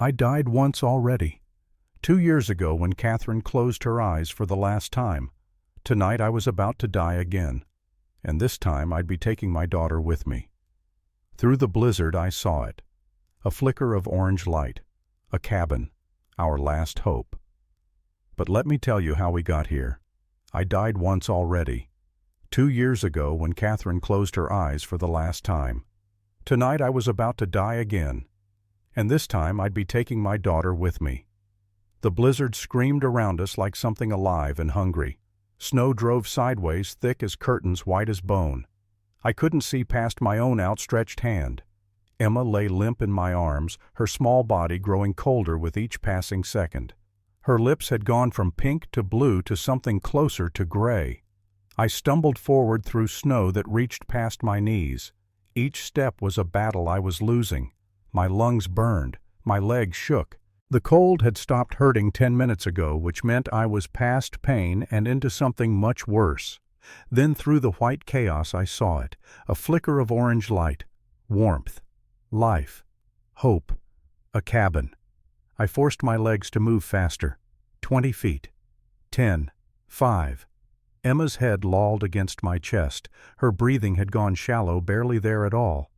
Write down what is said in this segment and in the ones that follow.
I died once already. 2 years ago when Catherine closed her eyes for the last time. Tonight I was about to die again. And this time I'd be taking my daughter with me. Through the blizzard I saw it. A flicker of orange light. A cabin. Our last hope. But let me tell you how we got here. I died once already. 2 years ago when Catherine closed her eyes for the last time. Tonight I was about to die again. And this time I'd be taking my daughter with me. The blizzard screamed around us like something alive and hungry. Snow drove sideways, thick as curtains, white as bone. I couldn't see past my own outstretched hand. Emma lay limp in my arms, her small body growing colder with each passing second. Her lips had gone from pink to blue to something closer to gray. I stumbled forward through snow that reached past my knees. Each step was a battle I was losing. My lungs burned. My legs shook. The cold had stopped hurting 10 minutes ago, which meant I was past pain and into something much worse. Then through the white chaos I saw it, a flicker of orange light, warmth, life, hope, a cabin. I forced my legs to move faster. 20 feet. 10. 5. Emma's head lolled against my chest. Her breathing had gone shallow, barely there at all.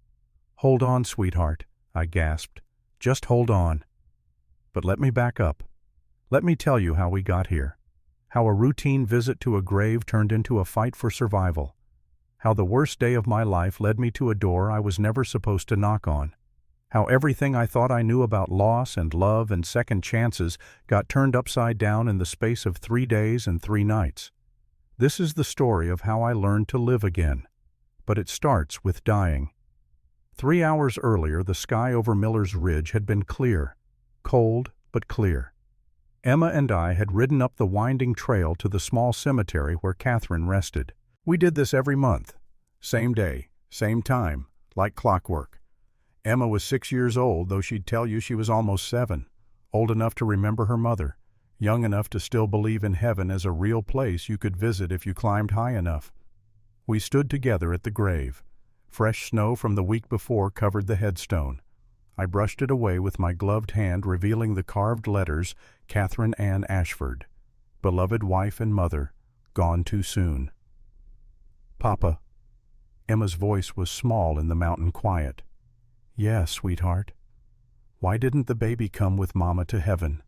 "Hold on, sweetheart," I gasped. "Just hold on." But let me back up. Let me tell you how we got here. How a routine visit to a grave turned into a fight for survival. How the worst day of my life led me to a door I was never supposed to knock on. How everything I thought I knew about loss and love and second chances got turned upside down in the space of 3 days and 3 nights. This is the story of how I learned to live again. But it starts with dying. 3 hours earlier, the sky over Miller's Ridge had been clear. Cold, but clear. Emma and I had ridden up the winding trail to the small cemetery where Catherine rested. We did this every month. Same day, same time, like clockwork. Emma was 6 years old, though she'd tell you she was almost 7. Old enough to remember her mother. Young enough to still believe in heaven as a real place you could visit if you climbed high enough. We stood together at the grave. Fresh snow from the week before covered the headstone. I brushed it away with my gloved hand, revealing the carved letters, Catherine Ann Ashford. Beloved wife and mother, gone too soon. "Papa." Emma's voice was small in the mountain quiet. "Yes, sweetheart. Why didn't the baby come with Mama to heaven?"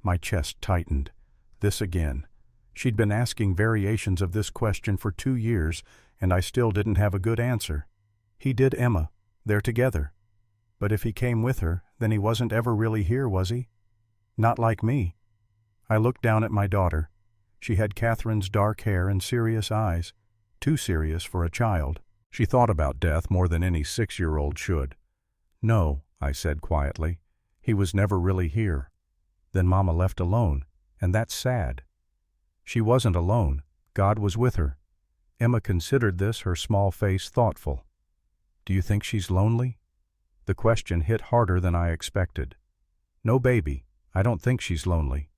My chest tightened. This again. She'd been asking variations of this question for 2 years, and I still didn't have a good answer. He did, Emma. They're together. But if he came with her, then he wasn't ever really here, was he? Not like me. I looked down at my daughter. She had Catherine's dark hair and serious eyes. Too serious for a child. She thought about death more than any 6-year-old should. "No," I said quietly. "He was never really here." Then Mama left alone, and that's sad. She wasn't alone. God was with her. Emma considered this, her small face thoughtful. "Do you think she's lonely?" The question hit harder than I expected. "No, baby, I don't think she's lonely."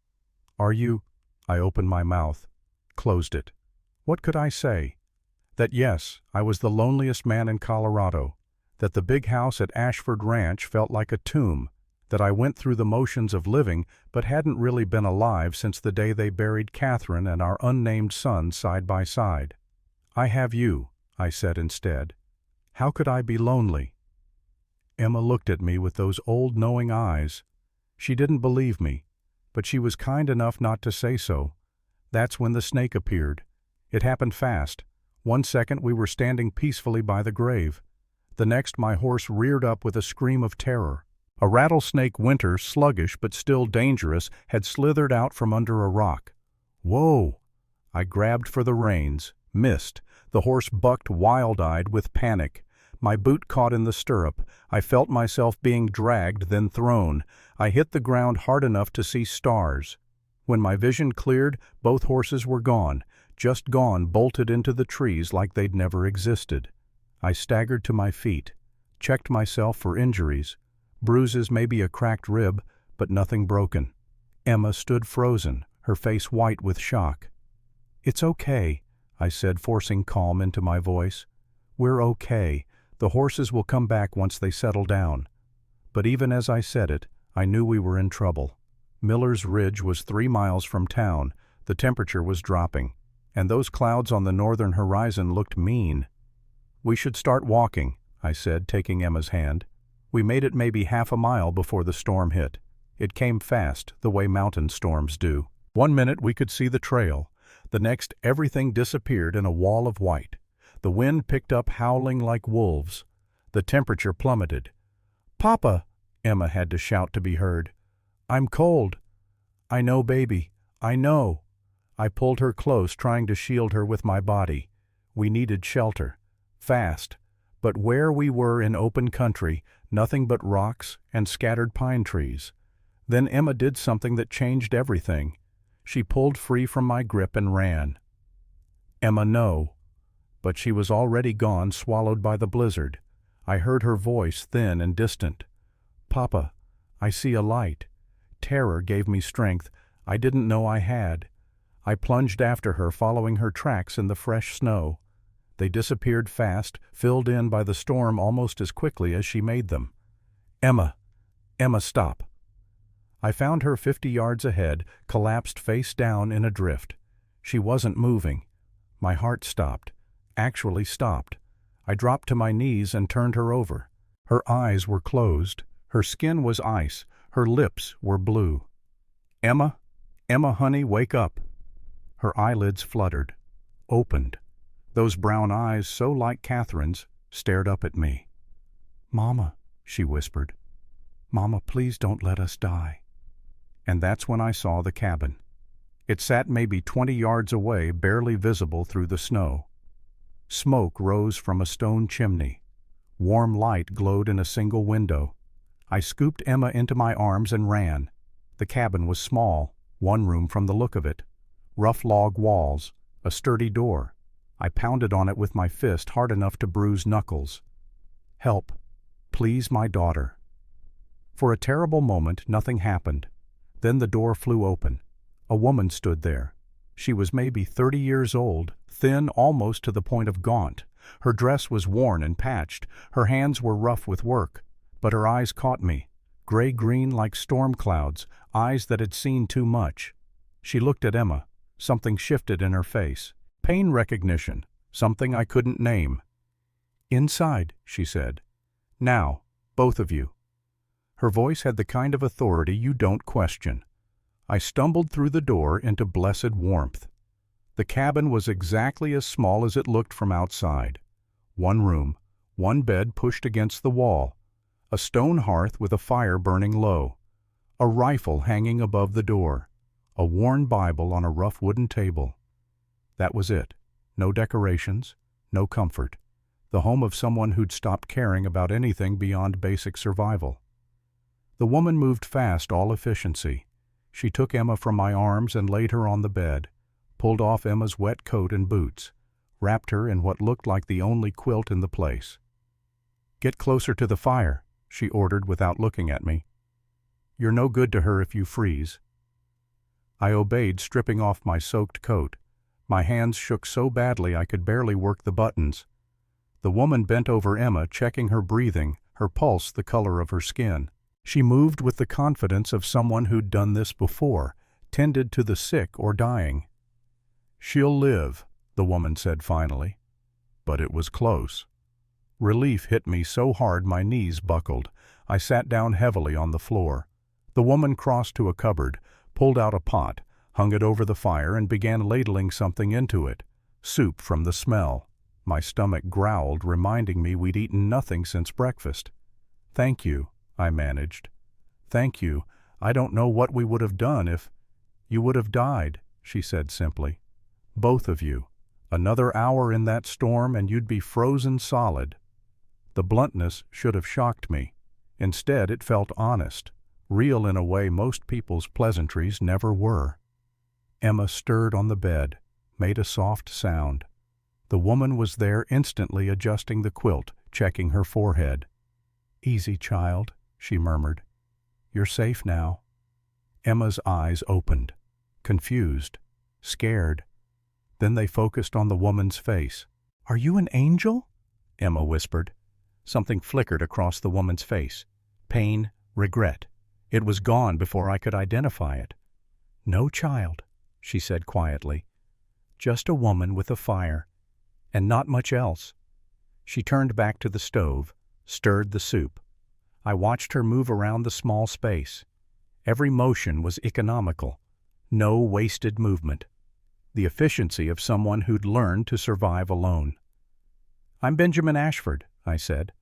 "Are you?" I opened my mouth, closed it. What could I say? That yes, I was the loneliest man in Colorado, that the big house at Ashford Ranch felt like a tomb, that I went through the motions of living but hadn't really been alive since the day they buried Catherine and our unnamed son side by side. "I have you," I said instead. "How could I be lonely?" Emma looked at me with those old knowing eyes. She didn't believe me, but she was kind enough not to say so. That's when the snake appeared. It happened fast. 1 second we were standing peacefully by the grave. The next my horse reared up with a scream of terror. A rattlesnake winter, sluggish but still dangerous, had slithered out from under a rock. Whoa! I grabbed for the reins, missed. The horse bucked wild-eyed with panic. My boot caught in the stirrup. I felt myself being dragged, then thrown. I hit the ground hard enough to see stars. When my vision cleared, both horses were gone, just gone, bolted into the trees like they'd never existed. I staggered to my feet, checked myself for injuries. Bruises, maybe a cracked rib, but nothing broken. Emma stood frozen, her face white with shock. "It's okay," I said, forcing calm into my voice. "We're okay. The horses will come back once they settle down." But even as I said it, I knew we were in trouble. Miller's Ridge was 3 miles from town, the temperature was dropping, and those clouds on the northern horizon looked mean. "We should start walking," I said, taking Emma's hand. We made it maybe half a mile before the storm hit. It came fast, the way mountain storms do. 1 minute we could see the trail. The next, everything disappeared in a wall of white. The wind picked up howling like wolves. The temperature plummeted. "Papa!" Emma had to shout to be heard. "I'm cold." "I know, baby. I know." I pulled her close, trying to shield her with my body. We needed shelter. Fast. But where we were in open country, nothing but rocks and scattered pine trees. Then Emma did something that changed everything. She pulled free from my grip and ran. "Emma, no." But she was already gone, swallowed by the blizzard. I heard her voice, thin and distant. "Papa, I see a light." Terror gave me strength I didn't know I had. I plunged after her, following her tracks in the fresh snow. They disappeared fast, filled in by the storm almost as quickly as she made them. "Emma! Emma, stop!" I found her 50 yards ahead, collapsed face down in a drift. She wasn't moving. My heart stopped. Actually stopped. I dropped to my knees and turned her over. Her eyes were closed. Her skin was ice. Her lips were blue. "Emma? Emma, honey, wake up." Her eyelids fluttered, opened. Those brown eyes, so like Catherine's, stared up at me. "Mama," she whispered. "Mama, please don't let us die." And that's when I saw the cabin. It sat maybe 20 yards away, barely visible through the snow. Smoke rose from a stone chimney. Warm light glowed in a single window. I scooped Emma into my arms and ran. The cabin was small, one room from the look of it. Rough log walls, a sturdy door. I pounded on it with my fist hard enough to bruise knuckles. "Help. Please, my daughter." For a terrible moment, nothing happened. Then the door flew open. A woman stood there. She was maybe 30 years old, thin almost to the point of gaunt. Her dress was worn and patched. Her hands were rough with work. But her eyes caught me, gray-green like storm clouds, eyes that had seen too much. She looked at Emma. Something shifted in her face. Pain recognition, something I couldn't name. "Inside," she said. "Now, both of you." Her voice had the kind of authority you don't question. I stumbled through the door into blessed warmth. The cabin was exactly as small as it looked from outside. One room, one bed pushed against the wall, a stone hearth with a fire burning low, a rifle hanging above the door, a worn Bible on a rough wooden table. That was it. No decorations, no comfort. The home of someone who'd stopped caring about anything beyond basic survival. The woman moved fast, all efficiency. She took Emma from my arms and laid her on the bed, pulled off Emma's wet coat and boots, wrapped her in what looked like the only quilt in the place. "Get closer to the fire," she ordered without looking at me. "You're no good to her if you freeze." I obeyed, stripping off my soaked coat. My hands shook so badly I could barely work the buttons. The woman bent over Emma, checking her breathing, her pulse the color of her skin. She moved with the confidence of someone who'd done this before, tended to the sick or dying. "She'll live," the woman said finally. But it was close. Relief hit me so hard my knees buckled. I sat down heavily on the floor. The woman crossed to a cupboard, pulled out a pot, hung it over the fire, and began ladling something into it. Soup from the smell. My stomach growled, reminding me we'd eaten nothing since breakfast. "Thank you," I managed. "Thank you. I don't know what we would have done if—" "You would have died," she said simply. "Both of you. Another hour in that storm and you'd be frozen solid." The bluntness should have shocked me. Instead, it felt honest, real in a way most people's pleasantries never were. Emma stirred on the bed, made a soft sound. The woman was there instantly, adjusting the quilt, checking her forehead. "Easy, child," she murmured. "You're safe now." Emma's eyes opened, confused, scared. Then they focused on the woman's face. "Are you an angel?" Emma whispered. Something flickered across the woman's face. Pain, regret. It was gone before I could identify it. "No child," she said quietly. "Just a woman with a fire, and not much else." She turned back to the stove, stirred the soup. I watched her move around the small space. Every motion was economical. No wasted movement. The efficiency of someone who'd learned to survive alone. "I'm Benjamin Ashford," I said.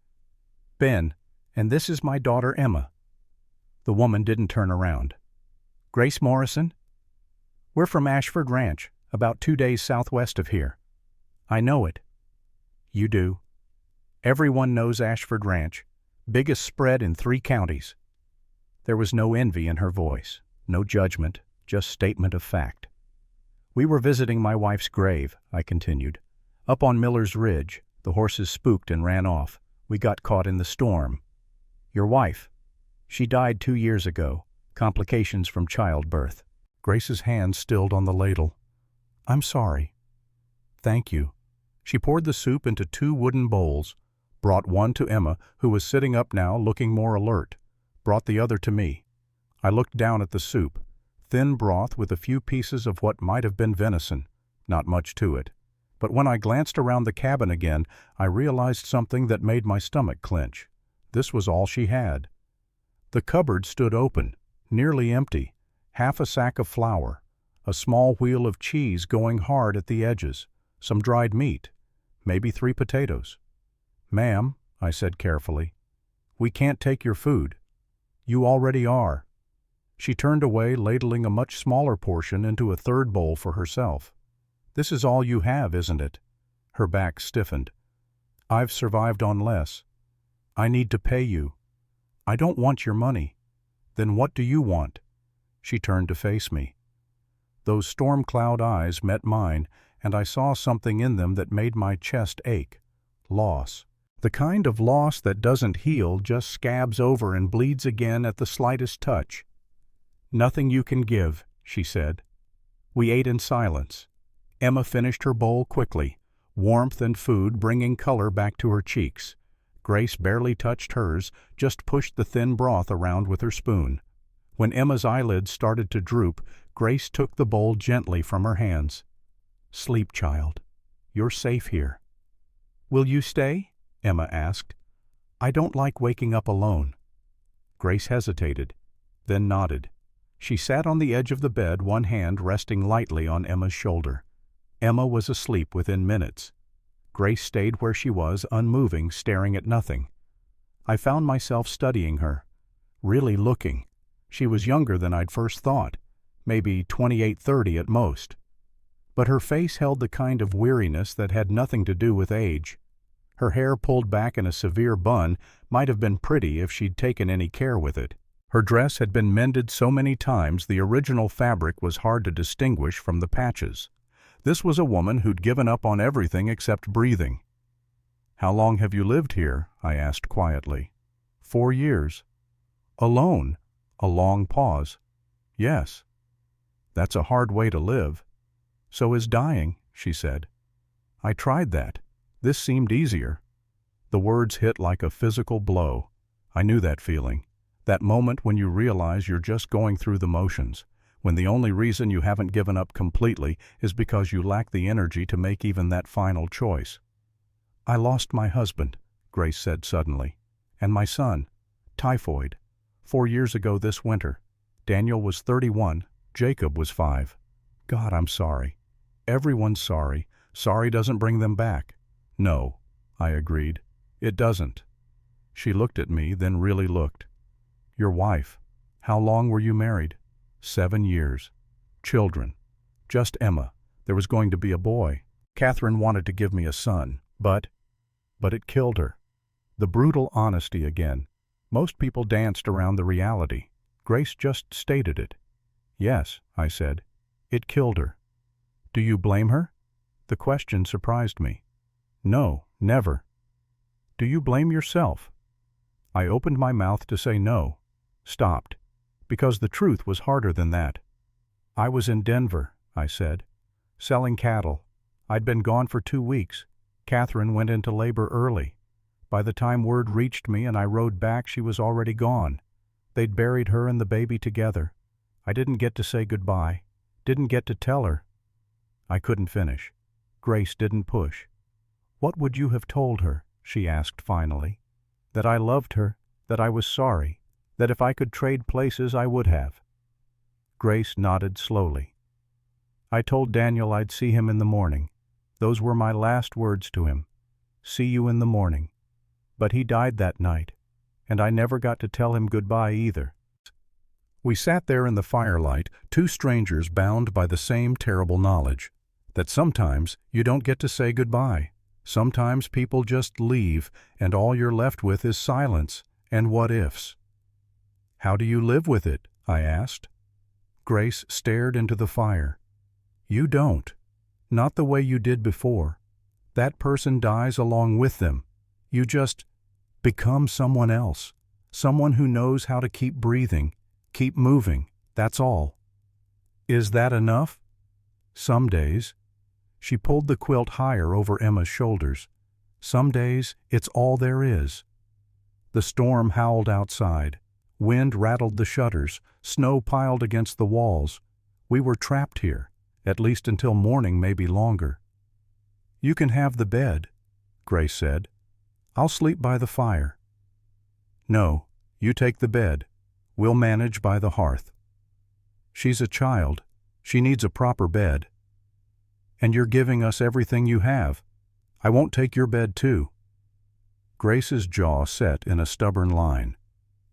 "Ben, and this is my daughter Emma." The woman didn't turn around. "Grace Morrison?" "We're from Ashford Ranch, about 2 days southwest of here." "I know it." "You do." "Everyone knows Ashford Ranch. Biggest spread in 3 counties. There was no envy in her voice, no judgment, just statement of fact. "We were visiting my wife's grave," I continued. "Up on Miller's Ridge, the horses spooked and ran off. We got caught in the storm." "Your wife?" "She died 2 years ago. Complications from childbirth." Grace's hand stilled on the ladle. "I'm sorry." "Thank you." She poured the soup into 2 wooden bowls, brought one to Emma, who was sitting up now looking more alert, brought the other to me. I looked down at the soup, thin broth with a few pieces of what might have been venison, not much to it. But when I glanced around the cabin again, I realized something that made my stomach clench. This was all she had. The cupboard stood open, nearly empty, half a sack of flour, a small wheel of cheese going hard at the edges, some dried meat, maybe 3 potatoes. "Ma'am," I said carefully, "we can't take your food. You already are." She turned away, ladling a much smaller portion into a 3rd bowl for herself. "This is all you have, isn't it?" Her back stiffened. "I've survived on less. I need to pay you." "I don't want your money." "Then what do you want?" She turned to face me. Those storm cloud eyes met mine, and I saw something in them that made my chest ache. Loss. The kind of loss that doesn't heal, just scabs over and bleeds again at the slightest touch. "Nothing you can give," she said. We ate in silence. Emma finished her bowl quickly, warmth and food bringing color back to her cheeks. Grace barely touched hers, just pushed the thin broth around with her spoon. When Emma's eyelids started to droop, Grace took the bowl gently from her hands. "Sleep, child. You're safe here." "Will you stay?" Emma asked. "I don't like waking up alone." Grace hesitated, then nodded. She sat on the edge of the bed, one hand resting lightly on Emma's shoulder. Emma was asleep within minutes. Grace stayed where she was, unmoving, staring at nothing. I found myself studying her, really looking. She was younger than I'd first thought, maybe 28-30 at most. But her face held the kind of weariness that had nothing to do with age. Her hair pulled back in a severe bun might have been pretty if she'd taken any care with it. Her dress had been mended so many times the original fabric was hard to distinguish from the patches. This was a woman who'd given up on everything except breathing. "How long have you lived here?" I asked quietly. 4 years. "Alone?" A long pause. "Yes." "That's a hard way to live." "So is dying," she said. "I tried that. This seemed easier." The words hit like a physical blow. I knew that feeling. That moment when you realize you're just going through the motions, when the only reason you haven't given up completely is because you lack the energy to make even that final choice. "I lost my husband," Grace said suddenly, "and my son. Typhoid. 4 years ago this winter. Daniel was 31, Jacob was 5. God, I'm sorry. Everyone's sorry. Sorry doesn't bring them back." "No," I agreed. "It doesn't." She looked at me, then really looked. "Your wife. How long were you married?" 7 years. "Children?" "Just Emma. There was going to be a boy. Catherine wanted to give me a son, but it killed her." The brutal honesty again. Most people danced around the reality. Grace just stated it. "Yes," I said. "It killed her." "Do you blame her?" The question surprised me. "No, never." "Do you blame yourself?" I opened my mouth to say no, stopped, because the truth was harder than that. "I was in Denver," I said, "selling cattle. I'd been gone for 2 weeks. Catherine went into labor early. By the time word reached me and I rode back, she was already gone. They'd buried her and the baby together. I didn't get to say goodbye, didn't get to tell her. I couldn't finish. Grace didn't push. What would you have told her? She asked finally. That I loved her, that I was sorry, that if I could trade places I would have. Grace nodded slowly. I told Daniel I'd see him in the morning. Those were my last words to him. See you in the morning. But he died that night, and I never got to tell him goodbye either. We sat there in the firelight, two strangers bound by the same terrible knowledge, that sometimes you don't get to say goodbye. Sometimes people just leave, and all you're left with is silence and what-ifs. How do you live with it? I asked. Grace stared into the fire. You don't. Not the way you did before. That person dies along with them. You just become someone else, someone who knows how to keep breathing, keep moving, that's all. Is that enough? Some days. She pulled the quilt higher over Emma's shoulders. Some days, it's all there is. The storm howled outside. Wind rattled the shutters. Snow piled against the walls. We were trapped here, at least until morning, maybe longer. You can have the bed, Grace said. I'll sleep by the fire. No, you take the bed. We'll manage by the hearth. She's a child. She needs a proper bed. And you're giving us everything you have. I won't take your bed too. Grace's jaw set in a stubborn line.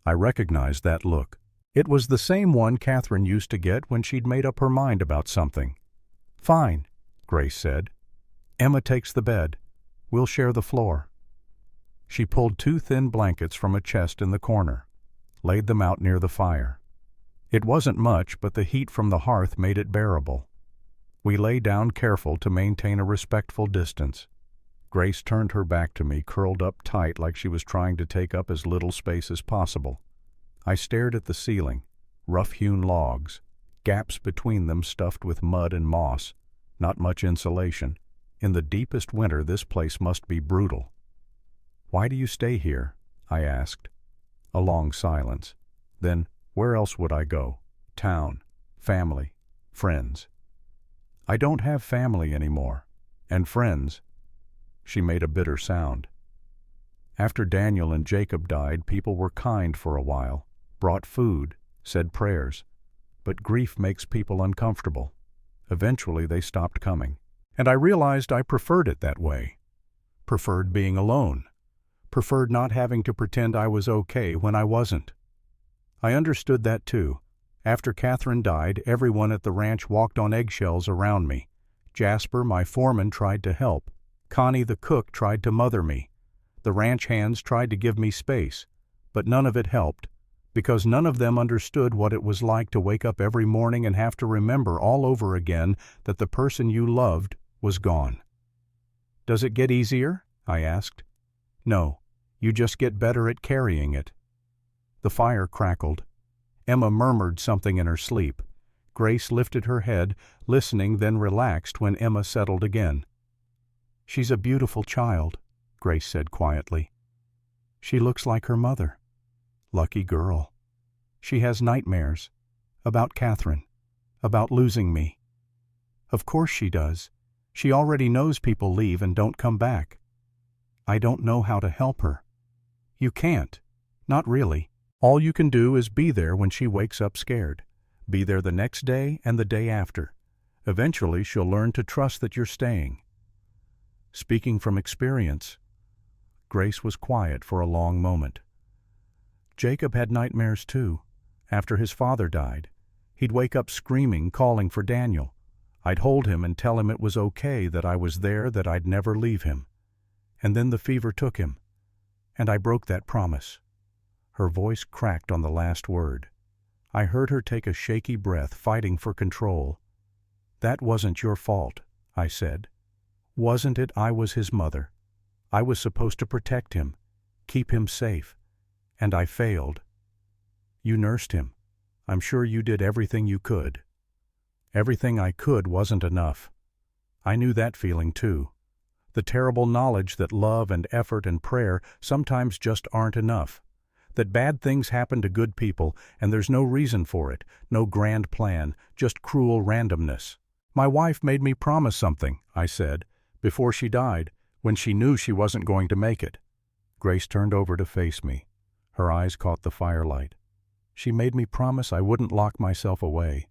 I recognized that look. It was the same one Catherine used to get when she'd made up her mind about something. Fine, Grace said. Emma takes the bed. We'll share the floor. She pulled two thin blankets from a chest in the corner, laid them out near the fire. It wasn't much, but the heat from the hearth made it bearable. We lay down careful to maintain a respectful distance. Grace turned her back to me, curled up tight like she was trying to take up as little space as possible. I stared at the ceiling, rough-hewn logs, gaps between them stuffed with mud and moss, not much insulation. In the deepest winter this place must be brutal. Why do you stay here? I asked. A long silence. Then, where else would I go? Town, family, friends. I don't have family anymore. And friends. She made a bitter sound. After Daniel and Jacob died, people were kind for a while, brought food, said prayers. But grief makes people uncomfortable. Eventually they stopped coming. And I realized I preferred it that way. Preferred being alone. Preferred not having to pretend I was okay when I wasn't. I understood that too. After Catherine died, everyone at the ranch walked on eggshells around me. Jasper, my foreman, tried to help. Connie, the cook, tried to mother me. The ranch hands tried to give me space, but none of it helped, because none of them understood what it was like to wake up every morning and have to remember all over again that the person you loved was gone. Does it get easier? I asked. No, you just get better at carrying it. The fire crackled. Emma murmured something in her sleep. Grace lifted her head, listening, then relaxed when Emma settled again. She's a beautiful child, Grace said quietly. She looks like her mother. Lucky girl. She has nightmares. About Catherine. About losing me. Of course she does. She already knows people leave and don't come back. I don't know how to help her. You can't. Not really. All you can do is be there when she wakes up scared. Be there the next day and the day after. Eventually she'll learn to trust that you're staying. Speaking from experience, Grace was quiet for a long moment. Jacob had nightmares too. After his father died, he'd wake up screaming, calling for Daniel. I'd hold him and tell him it was okay, that I was there, that I'd never leave him. And then the fever took him, and I broke that promise. Her voice cracked on the last word. I heard her take a shaky breath, fighting for control. That wasn't your fault, I said. Wasn't it? I was his mother. I was supposed to protect him, keep him safe, and I failed. You nursed him. I'm sure you did everything you could. Everything I could wasn't enough. I knew that feeling too. The terrible knowledge that love and effort and prayer sometimes just aren't enough. That bad things happen to good people, and there's no reason for it, no grand plan, just cruel randomness. My wife made me promise something, I said, before she died, when she knew she wasn't going to make it. Grace turned over to face me. Her eyes caught the firelight. She made me promise I wouldn't lock myself away,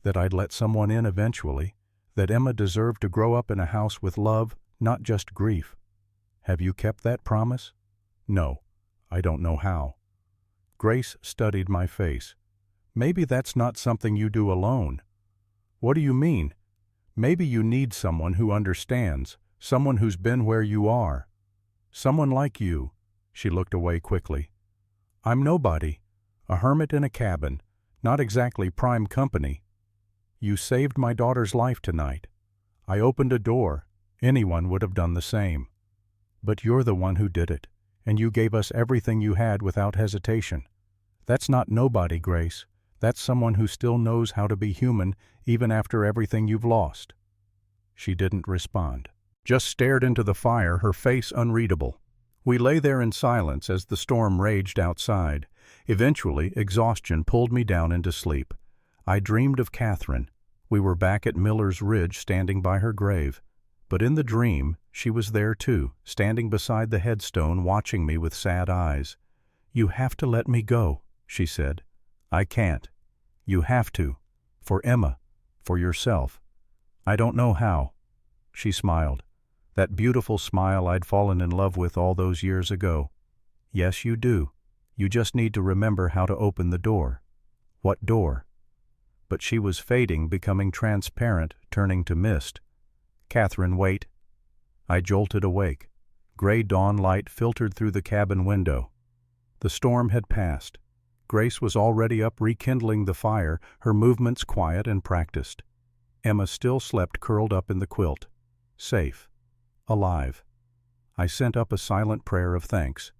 that I'd let someone in eventually, that Emma deserved to grow up in a house with love, not just grief. Have you kept that promise? No, I don't know how. Grace studied my face. Maybe that's not something you do alone. What do you mean? Maybe you need someone who understands, someone who's been where you are. Someone like you. She looked away quickly. I'm nobody, a hermit in a cabin, not exactly prime company. You saved my daughter's life tonight. I opened a door. Anyone would have done the same. But you're the one who did it, and you gave us everything you had without hesitation. That's not nobody, Grace. That's someone who still knows how to be human even after everything you've lost. She didn't respond, just stared into the fire, her face unreadable. We lay there in silence as the storm raged outside. Eventually, exhaustion pulled me down into sleep. I dreamed of Catherine. We were back at Miller's Ridge standing by her grave. But in the dream, she was there too, standing beside the headstone watching me with sad eyes. You have to let me go, she said. I can't. You have to. For Emma. For yourself. I don't know how. She smiled. That beautiful smile I'd fallen in love with all those years ago. Yes, you do. You just need to remember how to open the door. What door? But she was fading, becoming transparent, turning to mist. Catherine, wait. I jolted awake. Gray dawn light filtered through the cabin window. The storm had passed. Grace was already up rekindling the fire, her movements quiet and practiced. Emma still slept curled up in the quilt. Safe. Alive. I sent up a silent prayer of thanks.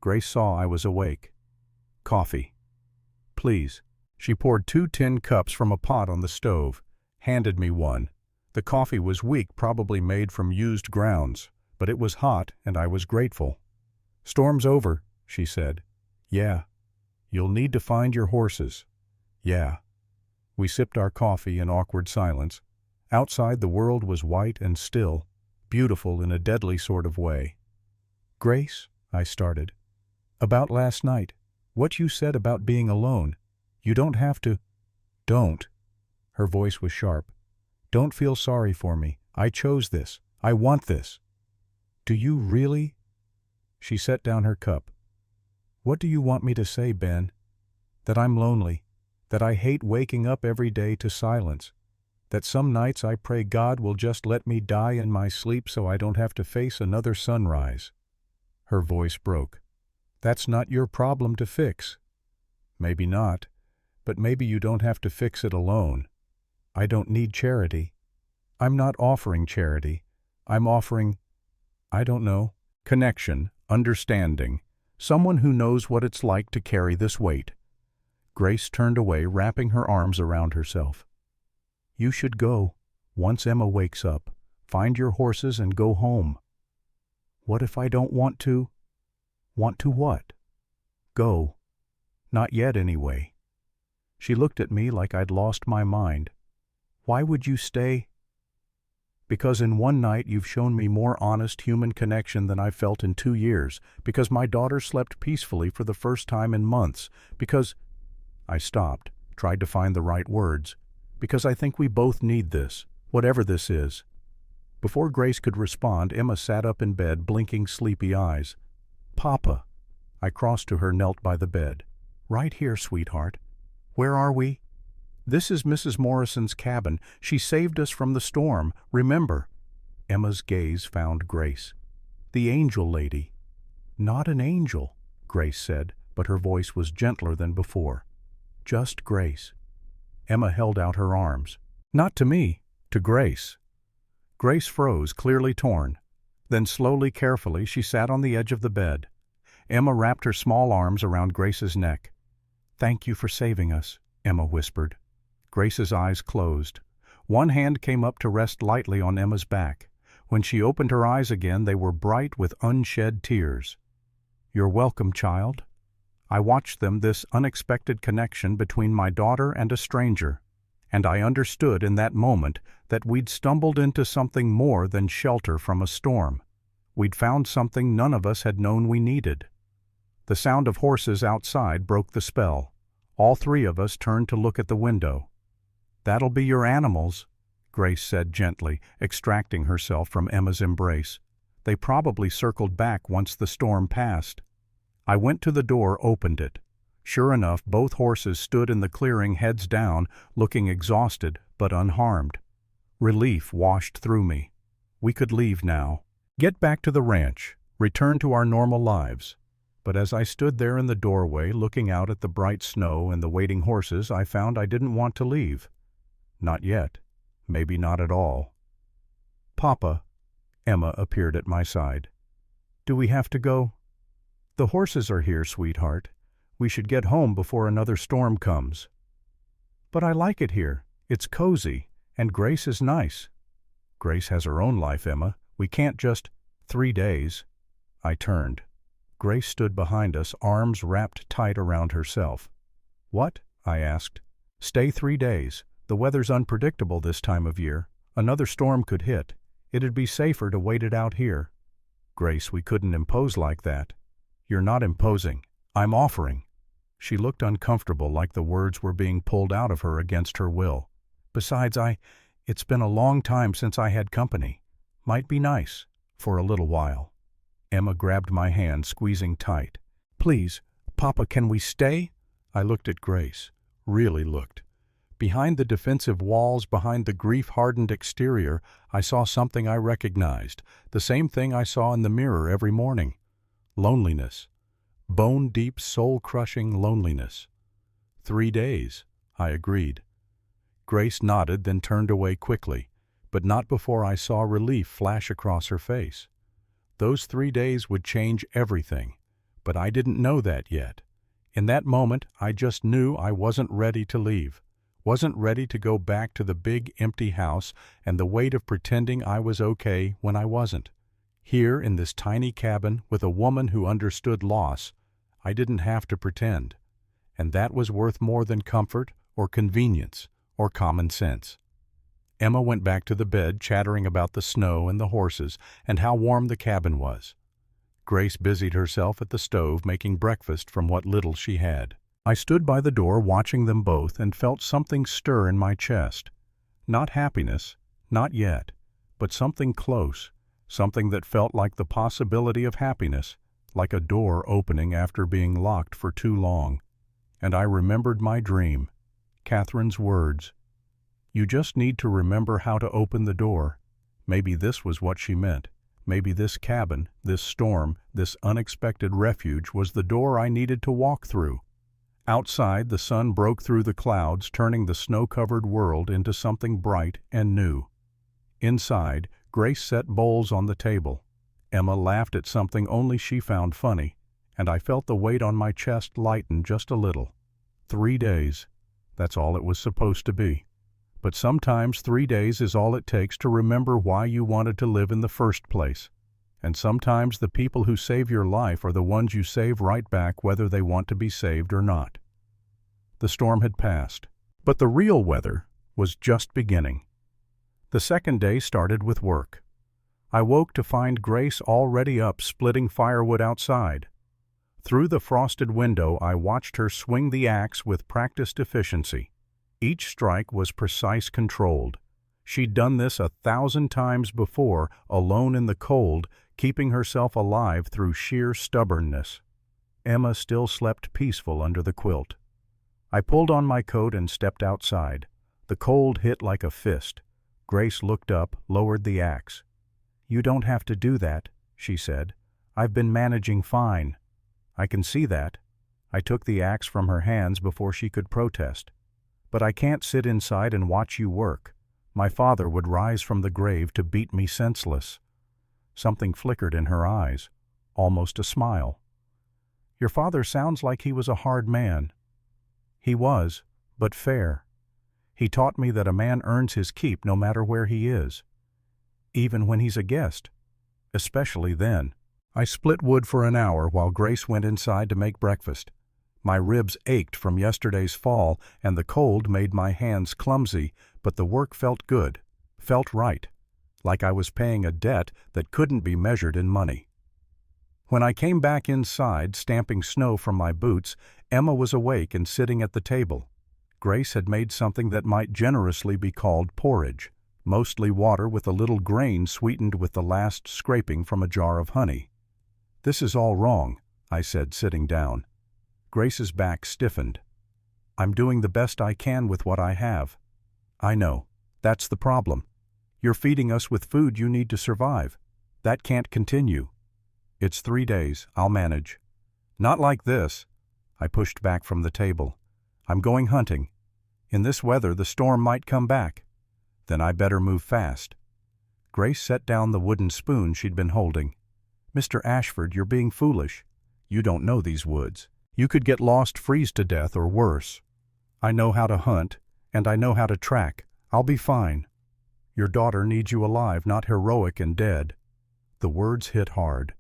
Grace saw I was awake. Coffee. Please. She poured 2 tin cups from a pot on the stove, handed me one. The coffee was weak, probably made from used grounds, but it was hot and I was grateful. Storm's over, she said. Yeah. You'll need to find your horses. Yeah. We sipped our coffee in awkward silence. Outside the world was white and still, beautiful in a deadly sort of way. Grace, I started. About last night, what you said about being alone. You don't have to. Don't. Her voice was sharp. Don't feel sorry for me. I chose this. I want this. Do you really? She set down her cup. What do you want me to say, Ben? That I'm lonely. That I hate waking up every day to silence. That some nights I pray God will just let me die in my sleep so I don't have to face another sunrise. Her voice broke. That's not your problem to fix. Maybe not, but maybe you don't have to fix it alone. I don't need charity. I'm not offering charity. I'm offering, I don't know, connection, understanding, someone who knows what it's like to carry this weight. Grace turned away, wrapping her arms around herself. You should go. Once Emma wakes up, find your horses and go home. What if I don't want to? Want to what? Go. Not yet, anyway. She looked at me like I'd lost my mind. Why would you stay? Because in one night you've shown me more honest human connection than I've felt in 2 years. Because my daughter slept peacefully for the first time in months. Because... I stopped, tried to find the right words. Because I think we both need this, whatever this is. Before Grace could respond, Emma sat up in bed, blinking sleepy eyes. Papa. I crossed to her, knelt by the bed. Right here, sweetheart. Where are we? This is Mrs. Morrison's cabin. She saved us from the storm, remember. Emma's gaze found Grace. The angel lady. Not an angel, Grace said, but her voice was gentler than before. Just Grace. Emma held out her arms. Not to me, to Grace. Grace froze, clearly torn. Then slowly, carefully, she sat on the edge of the bed. Emma wrapped her small arms around Grace's neck. Thank you for saving us, Emma whispered. Grace's eyes closed. One hand came up to rest lightly on Emma's back. When she opened her eyes again, they were bright with unshed tears. You're welcome, child. I watched them, this unexpected connection between my daughter and a stranger, and I understood in that moment that we'd stumbled into something more than shelter from a storm. We'd found something none of us had known we needed. The sound of horses outside broke the spell. All three of us turned to look at the window. "That'll be your animals," Grace said gently, extracting herself from Emma's embrace. "They probably circled back once the storm passed." I went to the door, opened it. Sure enough, both horses stood in the clearing, heads down, looking exhausted but unharmed. Relief washed through me. We could leave now. Get back to the ranch, return to our normal lives. But as I stood there in the doorway, looking out at the bright snow and the waiting horses, I found I didn't want to leave. Not yet. Maybe not at all. "Papa," Emma appeared at my side. "Do we have to go?" "The horses are here, sweetheart. We should get home before another storm comes." "But I like it here. It's cozy, and Grace is nice." "Grace has her own life, Emma. We can't just—" "3 days." I turned. Grace stood behind us, arms wrapped tight around herself. "What?" I asked. "Stay 3 days. The weather's unpredictable this time of year. Another storm could hit. It'd be safer to wait it out here." "Grace, we couldn't impose like that." "You're not imposing. I'm offering." She looked uncomfortable, like the words were being pulled out of her against her will. "Besides, it's been a long time since I had company. Might be nice, for a little while." Emma grabbed my hand, squeezing tight. "Please, Papa, can we stay?" I looked at Grace. Really looked. Behind the defensive walls, behind the grief-hardened exterior, I saw something I recognized, the same thing I saw in the mirror every morning. Loneliness. Bone-deep, soul-crushing loneliness. 3 days, I agreed. Grace nodded, then turned away quickly, but not before I saw relief flash across her face. Those 3 days would change everything, but I didn't know that yet. In that moment, I just knew I wasn't ready to leave. Wasn't ready to go back to the big, empty house and the weight of pretending I was okay when I wasn't. Here, in this tiny cabin, with a woman who understood loss, I didn't have to pretend. And that was worth more than comfort, or convenience, or common sense. Emma went back to the bed, chattering about the snow and the horses, and how warm the cabin was. Grace busied herself at the stove, making breakfast from what little she had. I stood by the door watching them both and felt something stir in my chest. Not happiness, not yet, but something close, something that felt like the possibility of happiness, like a door opening after being locked for too long. And I remembered my dream, Catherine's words. "You just need to remember how to open the door." Maybe this was what she meant. Maybe this cabin, this storm, this unexpected refuge was the door I needed to walk through. Outside, the sun broke through the clouds, turning the snow-covered world into something bright and new. Inside, Grace set bowls on the table. Emma laughed at something only she found funny, and I felt the weight on my chest lighten just a little. 3 days. That's all it was supposed to be. But sometimes 3 days is all it takes to remember why you wanted to live in the first place. And sometimes the people who save your life are the ones you save right back, whether they want to be saved or not. The storm had passed, but the real weather was just beginning. The second day started with work. I woke to find Grace already up splitting firewood outside. Through the frosted window, I watched her swing the axe with practiced efficiency. Each strike was precise, controlled. She'd done this 1,000 times before, alone in the cold, keeping herself alive through sheer stubbornness. Emma still slept peaceful under the quilt. I pulled on my coat and stepped outside. The cold hit like a fist. Grace looked up, lowered the axe. "You don't have to do that," she said. "I've been managing fine." "I can see that." I took the axe from her hands before she could protest. "But I can't sit inside and watch you work. My father would rise from the grave to beat me senseless." Something flickered in her eyes, almost a smile. "Your father sounds like he was a hard man." "He was, but fair. He taught me that a man earns his keep no matter where he is. Even when he's a guest. Especially then." I split wood for an hour while Grace went inside to make breakfast. My ribs ached from yesterday's fall, and the cold made my hands clumsy, but the work felt good, felt right, like I was paying a debt that couldn't be measured in money. When I came back inside, stamping snow from my boots, Emma was awake and sitting at the table. Grace had made something that might generously be called porridge, mostly water with a little grain sweetened with the last scraping from a jar of honey. "This is all wrong," I said, sitting down. Grace's back stiffened. "I'm doing the best I can with what I have." "I know. That's the problem. You're feeding us with food you need to survive. That can't continue." "It's 3 days. I'll manage." "Not like this." I pushed back from the table. "I'm going hunting. In this weather, the storm might come back." "Then I better move fast." Grace set down the wooden spoon she'd been holding. "Mr. Ashford, you're being foolish. You don't know these woods. You could get lost, freeze to death, or worse. I know how to hunt, and I know how to track. I'll be fine. Your daughter needs you alive, not heroic and dead." The words hit hard.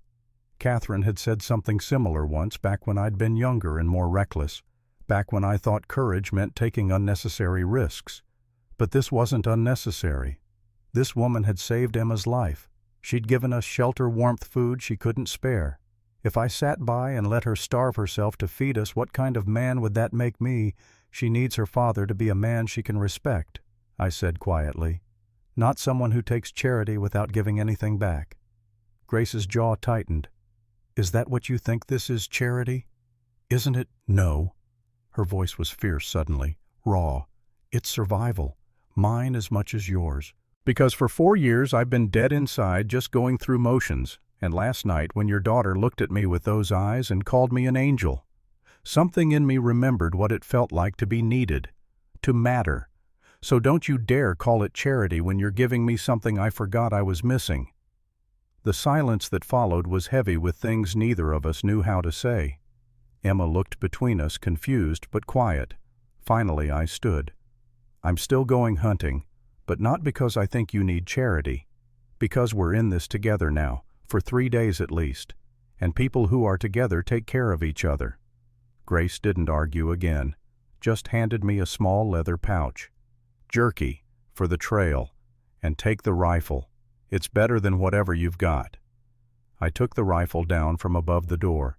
Catherine had said something similar once, back when I'd been younger and more reckless, back when I thought courage meant taking unnecessary risks. But this wasn't unnecessary. This woman had saved Emma's life. She'd given us shelter, warmth, food she couldn't spare. If I sat by and let her starve herself to feed us, what kind of man would that make me? "She needs her father to be a man she can respect," I said quietly. "Not someone who takes charity without giving anything back." Grace's jaw tightened. "Is that what you think this is, charity? Isn't it?" "No." Her voice was fierce suddenly, raw. "It's survival. Mine as much as yours. Because for 4 years I've been dead inside, just going through motions, and last night when your daughter looked at me with those eyes and called me an angel, something in me remembered what it felt like to be needed, to matter. So don't you dare call it charity when you're giving me something I forgot I was missing." The silence that followed was heavy with things neither of us knew how to say. Emma looked between us, confused but quiet. Finally I stood. "I'm still going hunting, but not because I think you need charity. Because we're in this together now, for 3 days at least, and people who are together take care of each other." Grace didn't argue again, just handed me a small leather pouch. "Jerky, for the trail, and take the rifle. It's better than whatever you've got." I took the rifle down from above the door.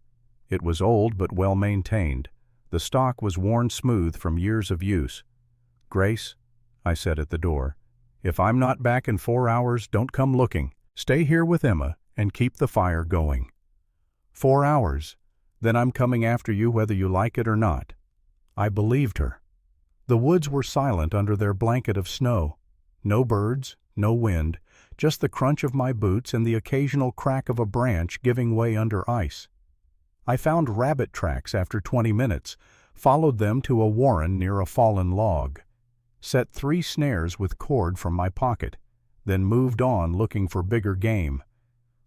It was old but well maintained. The stock was worn smooth from years of use. "Grace," I said at the door, "if I'm not back in 4 hours, don't come looking. Stay here with Emma and keep the fire going." 4 hours? Then I'm coming after you whether you like it or not." I believed her. The woods were silent under their blanket of snow. No birds, no wind, just the crunch of my boots and the occasional crack of a branch giving way under ice. I found rabbit tracks after 20 minutes, followed them to a warren near a fallen log, set 3 snares with cord from my pocket, then moved on looking for bigger game.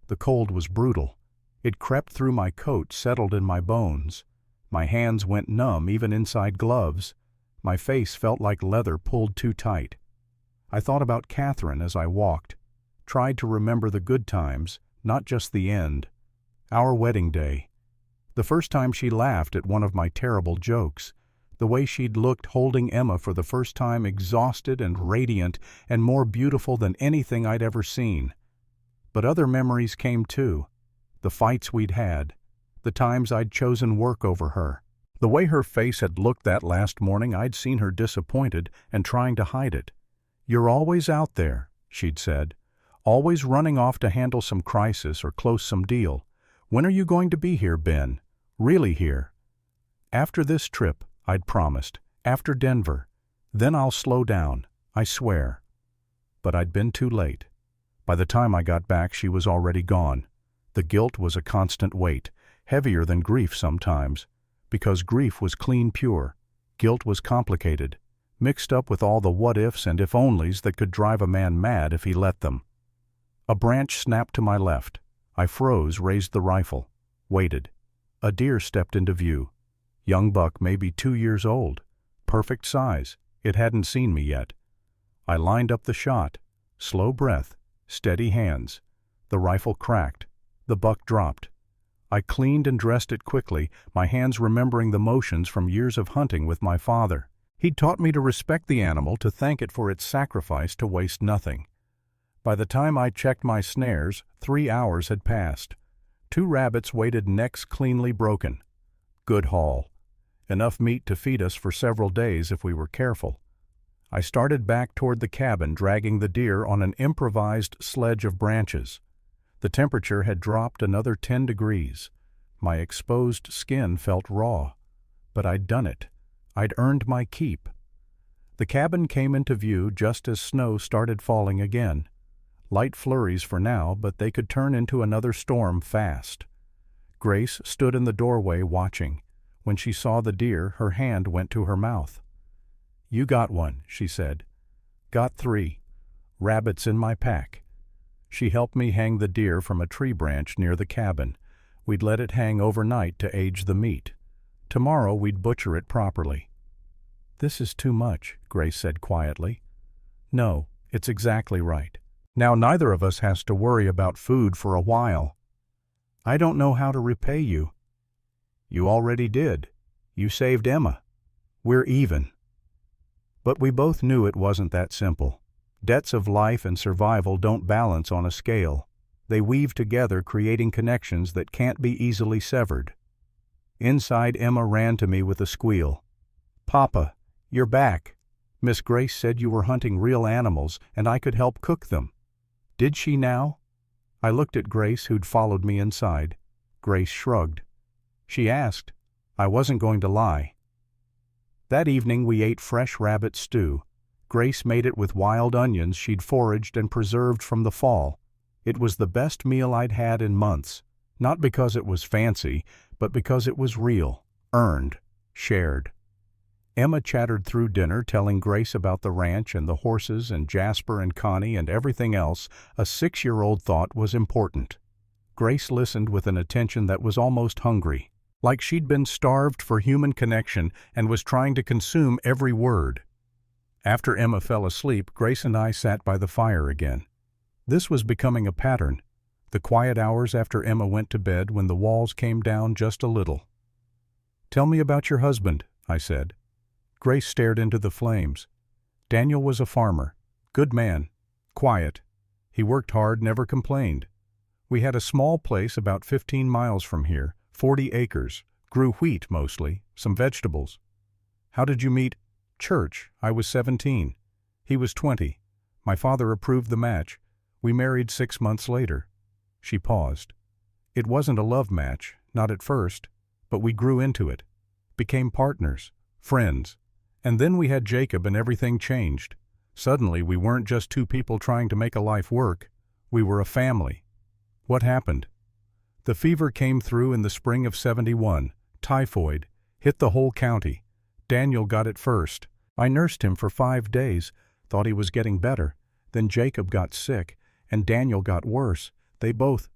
The cold was brutal. It crept through my coat, settled in my bones. My hands went numb even inside gloves. My face felt like leather pulled too tight. I thought about Catherine as I walked, tried to remember the good times, not just the end. Our wedding day. The first time she laughed at one of my terrible jokes. The way she'd looked holding Emma for the first time, exhausted and radiant and more beautiful than anything I'd ever seen. But other memories came too. The fights we'd had. The times I'd chosen work over her. The way her face had looked that last morning, I'd seen her disappointed and trying to hide it. "You're always out there," she'd said. "Always running off to handle some crisis or close some deal. When are you going to be here, Ben? Really here?" "After this trip," I'd promised. "After Denver. Then I'll slow down, I swear." But I'd been too late. By the time I got back, she was already gone. The guilt was a constant weight, heavier than grief sometimes, because grief was clean pure. Guilt was complicated, mixed up with all the what-ifs and if-onlys that could drive a man mad if he let them. A branch snapped to my left. I froze, raised the rifle, waited. A deer stepped into view. Young buck, maybe 2 years old. Perfect size. It hadn't seen me yet. I lined up the shot. Slow breath, steady hands. The rifle cracked. The buck dropped. I cleaned and dressed it quickly, my hands remembering the motions from years of hunting with my father. He'd taught me to respect the animal, to thank it for its sacrifice, to waste nothing. By the time I checked my snares, 3 hours had passed. 2 rabbits waited, necks cleanly broken. Good haul. Enough meat to feed us for several days if we were careful. I started back toward the cabin, dragging the deer on an improvised sledge of branches. The temperature had dropped another 10 degrees. My exposed skin felt raw. But I'd done it. I'd earned my keep. The cabin came into view just as snow started falling again. Light flurries for now, but they could turn into another storm fast. Grace stood in the doorway watching. When she saw the deer, her hand went to her mouth. "You got one," she said. "Got 3. Rabbits in my pack." She helped me hang the deer from a tree branch near the cabin. We'd let it hang overnight to age the meat. Tomorrow we'd butcher it properly. "This is too much," Grace said quietly. "No, it's exactly right. Now neither of us has to worry about food for a while. I don't know how to repay you." "You already did. You saved Emma. We're even." But we both knew it wasn't that simple. Debts of life and survival don't balance on a scale. They weave together, creating connections that can't be easily severed. Inside, Emma ran to me with a squeal. "Papa, you're back. Miss Grace said you were hunting real animals and I could help cook them. Did she now?" I looked at Grace, who'd followed me inside. Grace shrugged. She asked. I wasn't going to lie. That evening we ate fresh rabbit stew. Grace made it with wild onions she'd foraged and preserved from the fall. It was the best meal I'd had in months, not because it was fancy, but because it was real, earned, shared. Emma chattered through dinner, telling Grace about the ranch and the horses and Jasper and Connie and everything else a 6-year-old thought was important. Grace listened with an attention that was almost hungry, like she'd been starved for human connection and was trying to consume every word. After Emma fell asleep, Grace and I sat by the fire again. This was becoming a pattern, the quiet hours after Emma went to bed when the walls came down just a little. "Tell me about your husband," I said. Grace stared into the flames. "Daniel was a farmer. Good man. Quiet. He worked hard, never complained. We had a small place about 15 miles from here, 40 acres, grew wheat mostly, some vegetables." "How did you meet?" "Church. I was 17. He was 20. My father approved the match. We married 6 months later." She paused. "It wasn't a love match, not at first, but we grew into it, became partners, friends. And then we had Jacob and everything changed. Suddenly we weren't just 2 people trying to make a life work. We were a family." "What happened?" "The fever came through in the spring of '71. Typhoid. Hit the whole county. Daniel got it first. I nursed him for 5 days, thought he was getting better. Then Jacob got sick, and Daniel got worse. They both—"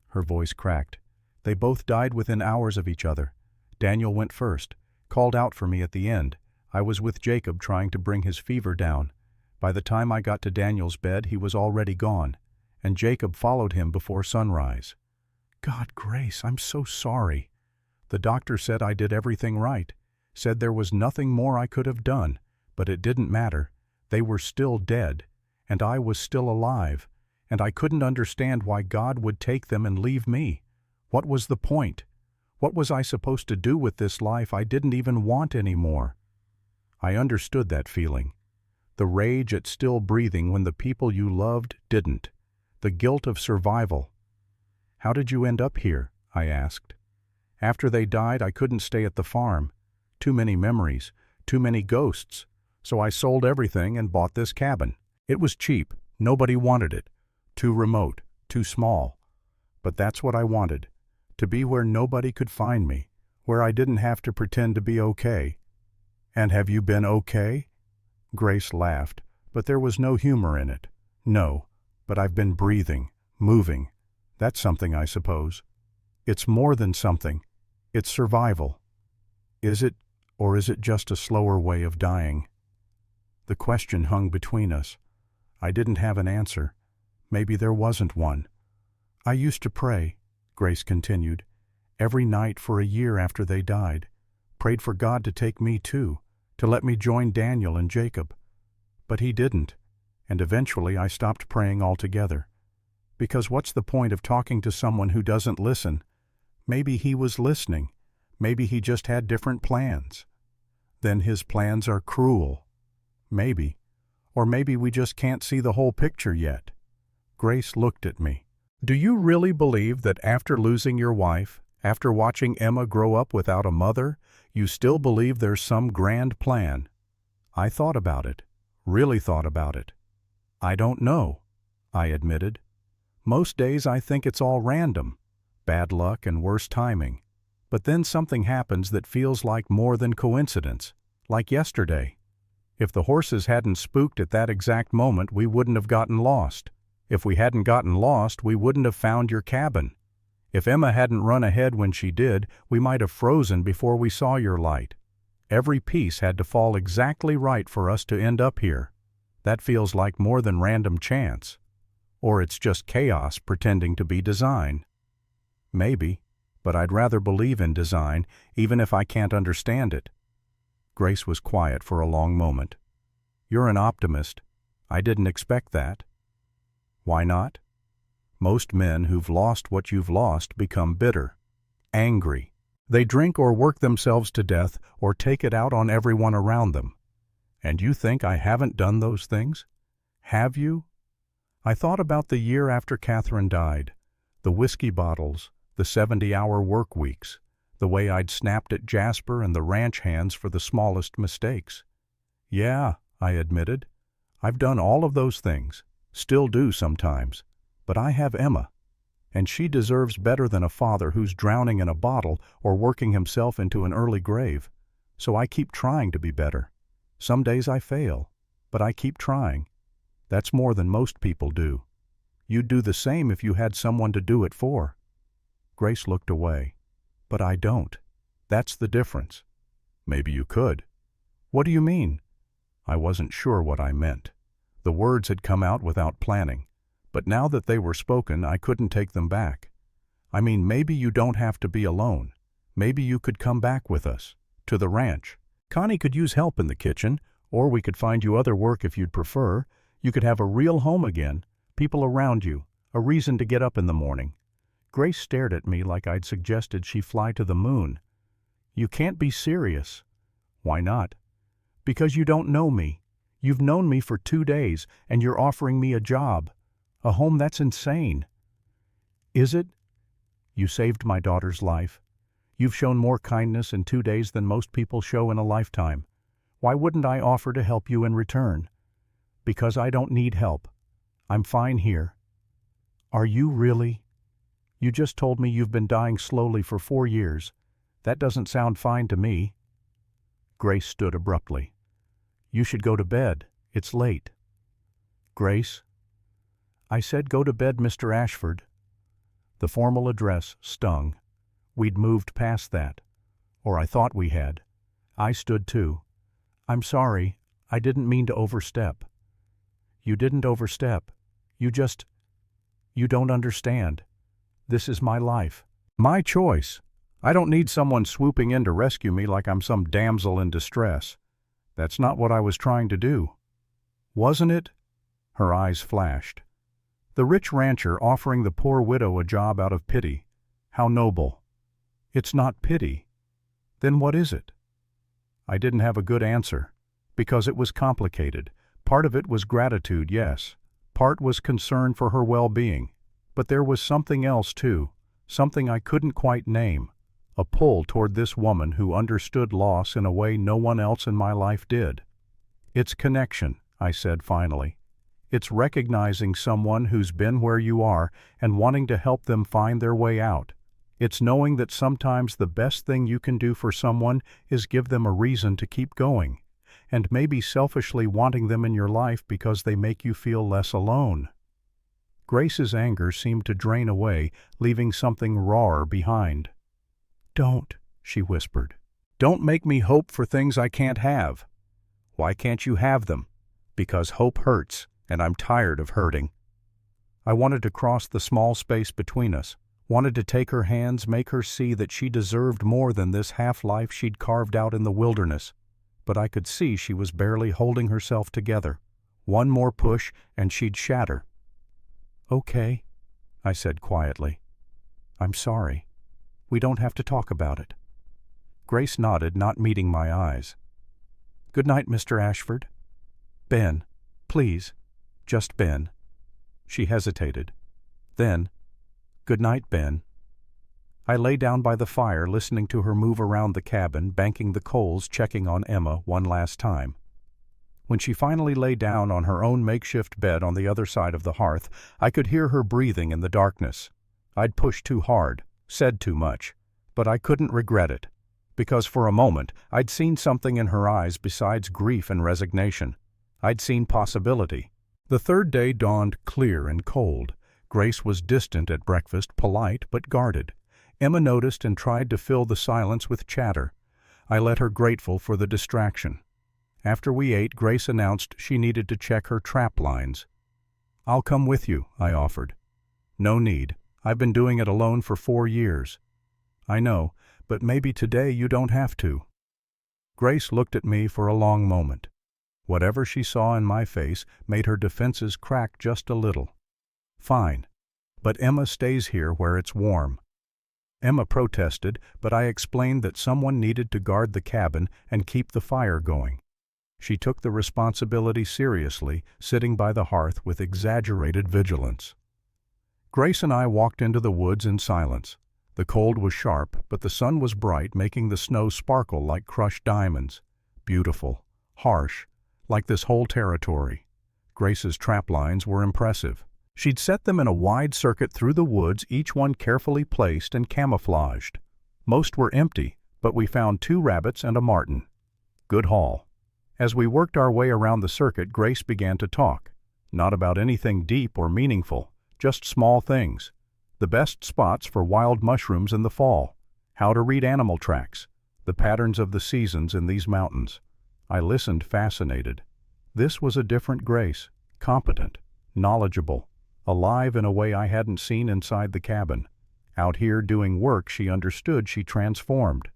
her voice cracked. "They both died within hours of each other. Daniel went first, called out for me at the end. I was with Jacob trying to bring his fever down. By the time I got to Daniel's bed, he was already gone, and Jacob followed him before sunrise." "God, Grace, I'm so sorry." "The doctor said I did everything right, said there was nothing more I could have done, but it didn't matter. They were still dead, and I was still alive, and I couldn't understand why God would take them and leave me. What was the point? What was I supposed to do with this life I didn't even want anymore?" I understood that feeling. The rage at still breathing when the people you loved didn't. The guilt of survival. "How did you end up here?" I asked. "After they died, I couldn't stay at the farm. Too many memories, too many ghosts. So I sold everything and bought this cabin. It was cheap. Nobody wanted it. Too remote, too small. But that's what I wanted. To be where nobody could find me, where I didn't have to pretend to be okay." "And have you been okay?" Grace laughed, but there was no humor in it. "No, but I've been breathing, moving. That's something, I suppose." "It's more than something. It's survival." "Is it, or is it just a slower way of dying?" The question hung between us. I didn't have an answer. Maybe there wasn't one. "I used to pray," Grace continued. Every night for a year after they died. Prayed for God to take me too, to let me join Daniel and Jacob. But he didn't, and eventually I stopped praying altogether. Because what's the point of talking to someone who doesn't listen? Maybe he was listening. Maybe he just had different plans. Then his plans are cruel. Maybe. Or maybe we just can't see the whole picture yet. Grace looked at me. Do you really believe that after losing your wife, after watching Emma grow up without a mother, you still believe there's some grand plan? I thought about it. Really thought about it. I don't know, I admitted. Most days I think it's all random. Bad luck and worse timing. But then something happens that feels like more than coincidence. Like yesterday. If the horses hadn't spooked at that exact moment, we wouldn't have gotten lost. If we hadn't gotten lost, we wouldn't have found your cabin. If Emma hadn't run ahead when she did, we might have frozen before we saw your light. Every piece had to fall exactly right for us to end up here. That feels like more than random chance. Or it's just chaos pretending to be design. Maybe, but I'd rather believe in design, even if I can't understand it. Grace was quiet for a long moment. You're an optimist. I didn't expect that. Why not? Most men who've lost what you've lost become bitter, angry. They drink or work themselves to death or take it out on everyone around them. And you think I haven't done those things? Have you? I thought about the year after Catherine died, the whiskey bottles, the 70-hour work weeks, the way I'd snapped at Jasper and the ranch hands for the smallest mistakes. Yeah, I admitted. I've done all of those things, still do sometimes, but I have Emma, and she deserves better than a father who's drowning in a bottle or working himself into an early grave. So I keep trying to be better. Some days I fail, but I keep trying. That's more than most people do. You'd do the same if you had someone to do it for. Grace looked away. But I don't. That's the difference. Maybe you could. What do you mean? I wasn't sure what I meant. The words had come out without planning, but now that they were spoken, I couldn't take them back. I mean, maybe you don't have to be alone. Maybe you could come back with us, to the ranch. Connie could use help in the kitchen, or we could find you other work if you'd prefer. You could have a real home again, people around you, a reason to get up in the morning. Grace stared at me like I'd suggested she fly to the moon. You can't be serious. Why not? Because you don't know me. You've known me for 2 days, and you're offering me a job. A home? That's insane. Is it? You saved my daughter's life. You've shown more kindness in 2 days than most people show in a lifetime. Why wouldn't I offer to help you in return? Because I don't need help. I'm fine here. Are you really? You just told me you've been dying slowly for 4 years. That doesn't sound fine to me. Grace stood abruptly. You should go to bed. It's late. Grace? I said go to bed, Mr. Ashford. The formal address stung. We'd moved past that. Or I thought we had. I stood too. I'm sorry. I didn't mean to overstep. You didn't overstep. You don't understand. This is my life. My choice. I don't need someone swooping in to rescue me like I'm some damsel in distress. That's not what I was trying to do. Wasn't it? Her eyes flashed. The rich rancher offering the poor widow a job out of pity. How noble. It's not pity. Then what is it? I didn't have a good answer, because it was complicated. Part of it was gratitude, yes. Part was concern for her well-being. But there was something else, too, something I couldn't quite name, a pull toward this woman who understood loss in a way no one else in my life did. It's connection, I said finally. It's recognizing someone who's been where you are and wanting to help them find their way out. It's knowing that sometimes the best thing you can do for someone is give them a reason to keep going, and maybe selfishly wanting them in your life because they make you feel less alone. Grace's anger seemed to drain away, leaving something rawer behind. Don't, she whispered. Don't make me hope for things I can't have. Why can't you have them? Because hope hurts, and I'm tired of hurting. I wanted to cross the small space between us, Wanted to take her hands, make her see that she deserved more than this half-life she'd carved out in the wilderness. But I could see she was barely holding herself together. One more push and she'd shatter. "Okay," I said quietly. "I'm sorry. We don't have to talk about it." Grace nodded, not meeting my eyes. "Good night, Mr. Ashford." "Ben, please, just Ben." She hesitated. Then, "Good night, Ben." I lay down by the fire, listening to her move around the cabin, banking the coals, checking on Emma one last time. When she finally lay down on her own makeshift bed on the other side of the hearth, I could hear her breathing in the darkness. I'd pushed too hard, said too much, but I couldn't regret it, because for a moment I'd seen something in her eyes besides grief and resignation. I'd seen possibility. The third day dawned clear and cold. Grace was distant at breakfast, polite but guarded. Emma noticed and tried to fill the silence with chatter. I let her, grateful for the distraction. After we ate, Grace announced she needed to check her trap lines. "I'll come with you," I offered. "No need. I've been doing it alone for 4 years." "I know, but maybe today you don't have to." Grace looked at me for a long moment. Whatever she saw in my face made her defenses crack just a little. "Fine. But Emma stays here where it's warm." Emma protested, but I explained that someone needed to guard the cabin and keep the fire going. She took the responsibility seriously, sitting by the hearth with exaggerated vigilance. Grace and I walked into the woods in silence. The cold was sharp, but the sun was bright, making the snow sparkle like crushed diamonds. Beautiful, harsh, like this whole territory. Grace's trap lines were impressive. She'd set them in a wide circuit through the woods, each one carefully placed and camouflaged. Most were empty, but we found 2 rabbits and a marten. Good haul. As we worked our way around the circuit, Grace began to talk. Not about anything deep or meaningful, just small things. The best spots for wild mushrooms in the fall. How to read animal tracks. The patterns of the seasons in these mountains. I listened, fascinated. This was a different Grace. Competent, knowledgeable, alive in a way I hadn't seen inside the cabin. Out here doing work she understood, she transformed.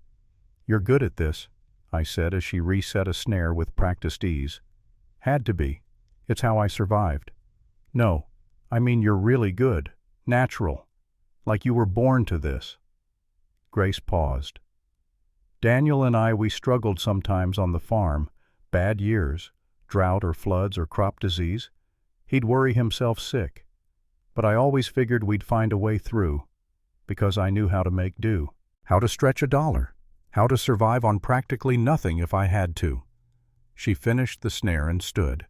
"You're good at this," I said as she reset a snare with practiced ease. "Had to be. It's how I survived." "No, I mean you're really good. Natural. Like you were born to this." Grace paused. "Daniel and we struggled sometimes on the farm. Bad years, drought or floods or crop disease. He'd worry himself sick. But I always figured we'd find a way through, because I knew how to make do. How to stretch $1. How to survive on practically nothing if I had to." She finished the snare and stood.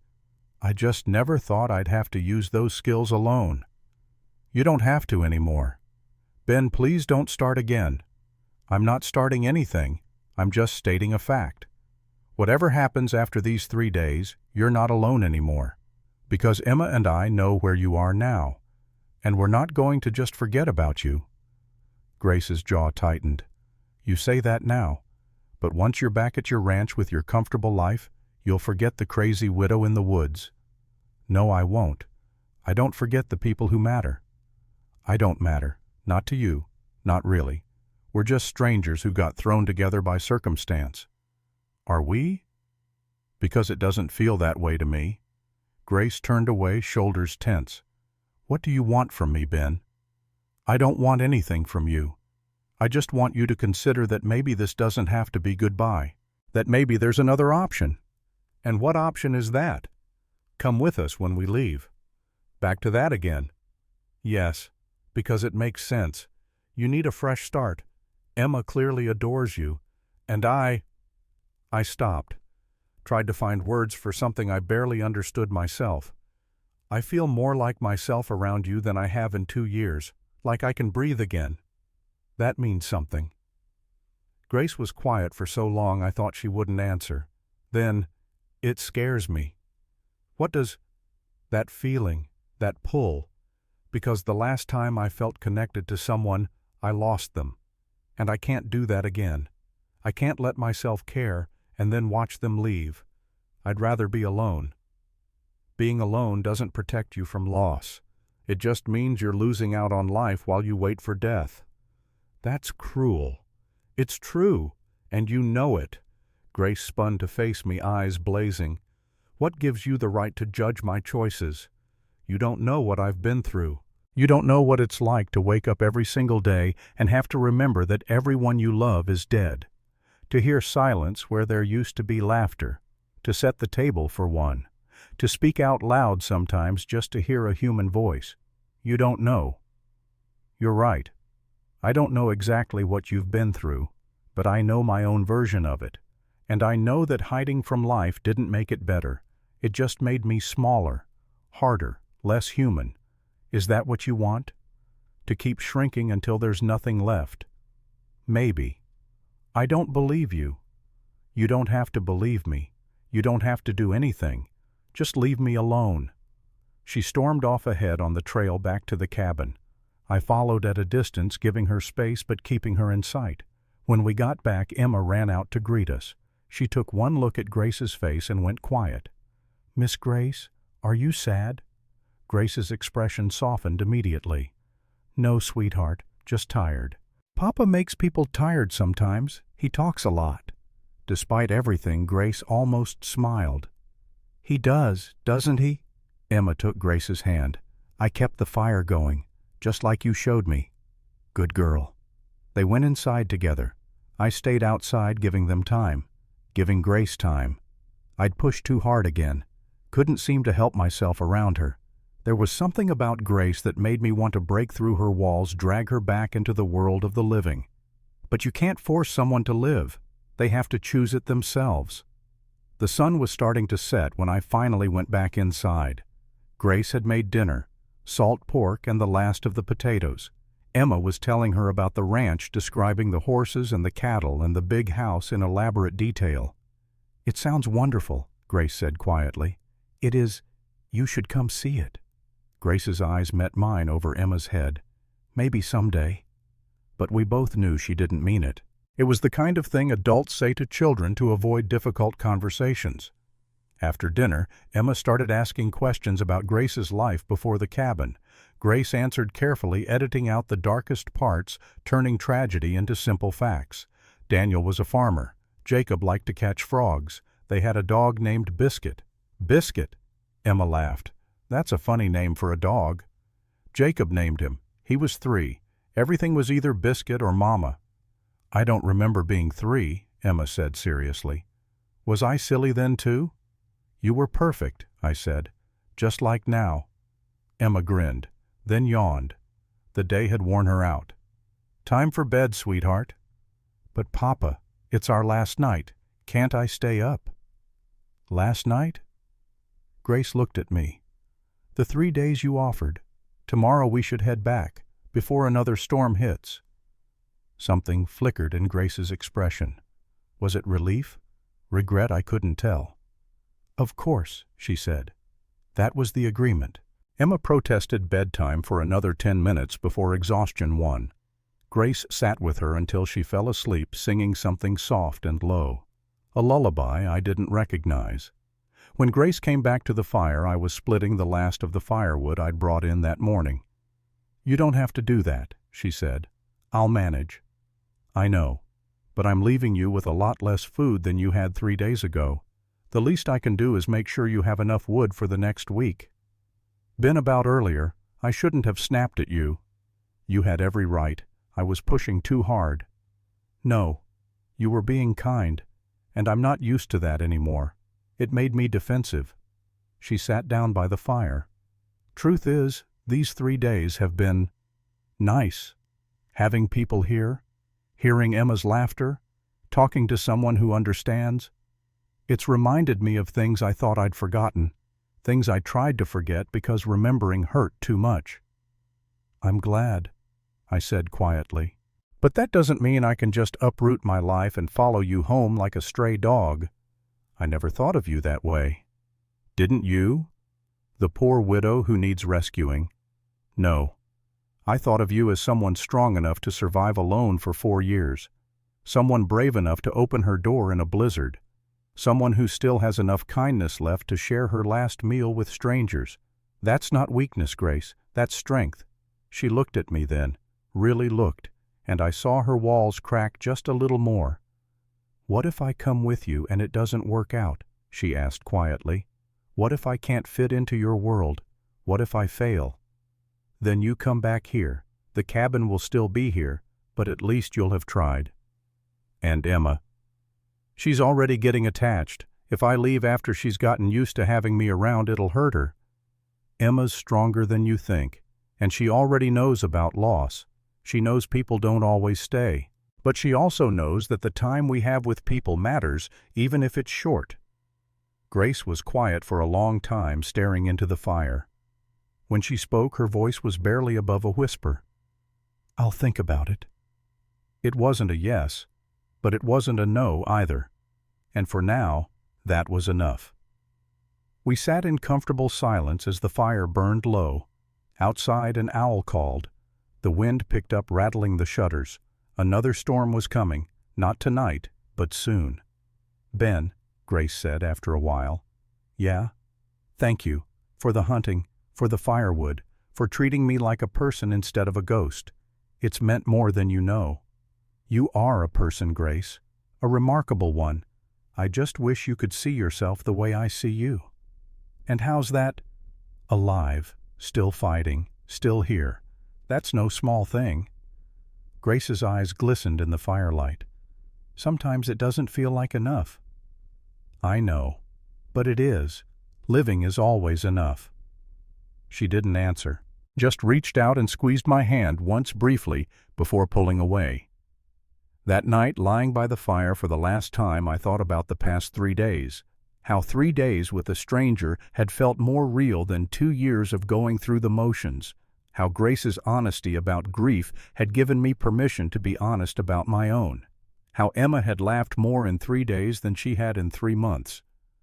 "I just never thought I'd have to use those skills alone." "You don't have to anymore. Ben, please don't start again." "I'm not starting anything. I'm just stating a fact. Whatever happens after these 3 days, you're not alone anymore. Because Emma and I know where you are now. And we're not going to just forget about you." Grace's jaw tightened. "You say that now, but once you're back at your ranch with your comfortable life, you'll forget the crazy widow in the woods." "No, I won't. I don't forget the people who matter." "I don't matter. Not to you. Not really. We're just strangers who got thrown together by circumstance." "Are we?" "Because it doesn't feel that way to me." Grace turned away, shoulders tense. "What do you want from me, Ben?" "I don't want anything from you. I just want you to consider that maybe this doesn't have to be goodbye. That maybe there's another option." "And what option is that?" "Come with us when we leave." "Back to that again?" "Yes, because it makes sense. You need a fresh start. Emma clearly adores you, and I stopped. Tried to find words for something I barely understood myself. "I feel more like myself around you than I have in 2 years, like I can breathe again." "That means something." Grace was quiet for so long I thought she wouldn't answer. Then, "It scares me." "What does—" "That feeling, that pull. Because the last time I felt connected to someone, I lost them. And I can't do that again. I can't let myself care and then watch them leave. I'd rather be alone." "Being alone doesn't protect you from loss." It just means you're losing out on life while you wait for death." "That's cruel." "It's true, and you know it." Grace spun to face me, eyes blazing. "What gives you the right to judge my choices? You don't know what I've been through. You don't know what it's like to wake up every single day and have to remember that everyone you love is dead. To hear silence where there used to be laughter. To set the table for one. To speak out loud sometimes just to hear a human voice. You don't know." "You're right. I don't know exactly what you've been through, but I know my own version of it. And I know that hiding from life didn't make it better. It just made me smaller, harder, less human. Is that what you want? To keep shrinking until there's nothing left?" "Maybe." "I don't believe you." "You don't have to believe me. You don't have to do anything. Just leave me alone." She stormed off ahead on the trail back to the cabin. I followed at a distance, giving her space but keeping her in sight. When we got back, Emma ran out to greet us. She took one look at Grace's face and went quiet. "Miss Grace, are you sad?" Grace's expression softened immediately. "No, sweetheart, just tired." "Papa makes people tired sometimes. He talks a lot." Despite everything, Grace almost smiled. "He does, doesn't he?" Emma took Grace's hand. "I kept the fire going, just like you showed me." "Good girl." They went inside together. I stayed outside, giving them time, giving Grace time. I'd pushed too hard again. Couldn't seem to help myself around her. There was something about Grace that made me want to break through her walls, drag her back into the world of the living. But you can't force someone to live. They have to choose it themselves. The sun was starting to set when I finally went back inside. Grace had made dinner, salt pork and the last of the potatoes. Emma was telling her about the ranch, describing the horses and the cattle and the big house in elaborate detail. "It sounds wonderful," Grace said quietly. "It is. You should come see it." Grace's eyes met mine over Emma's head. "Maybe someday." But we both knew she didn't mean it. It was the kind of thing adults say to children to avoid difficult conversations. After dinner, Emma started asking questions about Grace's life before the cabin. Grace answered carefully, editing out the darkest parts, turning tragedy into simple facts. Daniel was a farmer. Jacob liked to catch frogs. They had a dog named Biscuit. "Biscuit?" Emma laughed. "That's a funny name for a dog." "Jacob named him. He was 3. Everything was either Biscuit or Mama." "I don't remember being 3, Emma said seriously. "Was I silly then too?" "You were perfect," I said. "Just like now." Emma grinned, then yawned. The day had worn her out. "Time for bed, sweetheart." "But Papa, it's our last night. Can't I stay up?" "Last night?" Grace looked at me. "The 3 days you offered. Tomorrow we should head back, before another storm hits." Something flickered in Grace's expression. Was it relief? Regret? I couldn't tell. "Of course," she said. That was the agreement. Emma protested bedtime for another 10 minutes before exhaustion won. Grace sat with her until she fell asleep, singing something soft and low. A lullaby I didn't recognize. When Grace came back to the fire, I was splitting the last of the firewood I'd brought in that morning. "You don't have to do that," she said. "I'll manage." "I know, but I'm leaving you with a lot less food than you had 3 days ago. The least I can do is make sure you have enough wood for the next week." "Been about earlier. I shouldn't have snapped at you." "You had every right. I was pushing too hard." "No, you were being kind, and I'm not used to that anymore. It made me defensive." She sat down by the fire. "Truth is, these 3 days have been nice. Having people here, hearing Emma's laughter, talking to someone who understands. It's reminded me of things I thought I'd forgotten, things I tried to forget because remembering hurt too much." "I'm glad," I said quietly. "But that doesn't mean I can just uproot my life and follow you home like a stray dog. I never thought of you that way." "Didn't you? The poor widow who needs rescuing." "No. I thought of you as someone strong enough to survive alone for 4 years. Someone brave enough to open her door in a blizzard. Someone who still has enough kindness left to share her last meal with strangers. That's not weakness, Grace, that's strength. She looked at me then, really looked, and I saw her walls crack just a little more. What if I come with you and it doesn't work out? She asked quietly. What if I can't fit into your world? What if I fail? Then you come back here. The cabin will still be here, but at least you'll have tried. And Emma? She's already getting attached. If I leave after she's gotten used to having me around, it'll hurt her. Emma's stronger than you think, and she already knows about loss. She knows people don't always stay. But she also knows that the time we have with people matters, even if it's short. Grace was quiet for a long time, staring into the fire. When she spoke, her voice was barely above a whisper. I'll think about it. It wasn't a yes, but it wasn't a no either. And for now, that was enough. We sat in comfortable silence as the fire burned low. Outside, an owl called. The wind picked up, rattling the shutters. Another storm was coming, not tonight, but soon. Ben, Grace said after a while. Yeah? Thank you. For the hunting, for the firewood, for treating me like a person instead of a ghost. It's meant more than you know. You are a person, Grace. A remarkable one. I just wish you could see yourself the way I see you. And how's that? Alive, still fighting, still here. That's no small thing. Grace's eyes glistened in the firelight. Sometimes it doesn't feel like enough. I know, but it is. Living is always enough. She didn't answer, just reached out and squeezed my hand once briefly before pulling away. That night, lying by the fire for the last time, I thought about the past 3 days. How 3 days with a stranger had felt more real than 2 years of going through the motions. How Grace's honesty about grief had given me permission to be honest about my own. How Emma had laughed more in 3 days than she had in 3 months.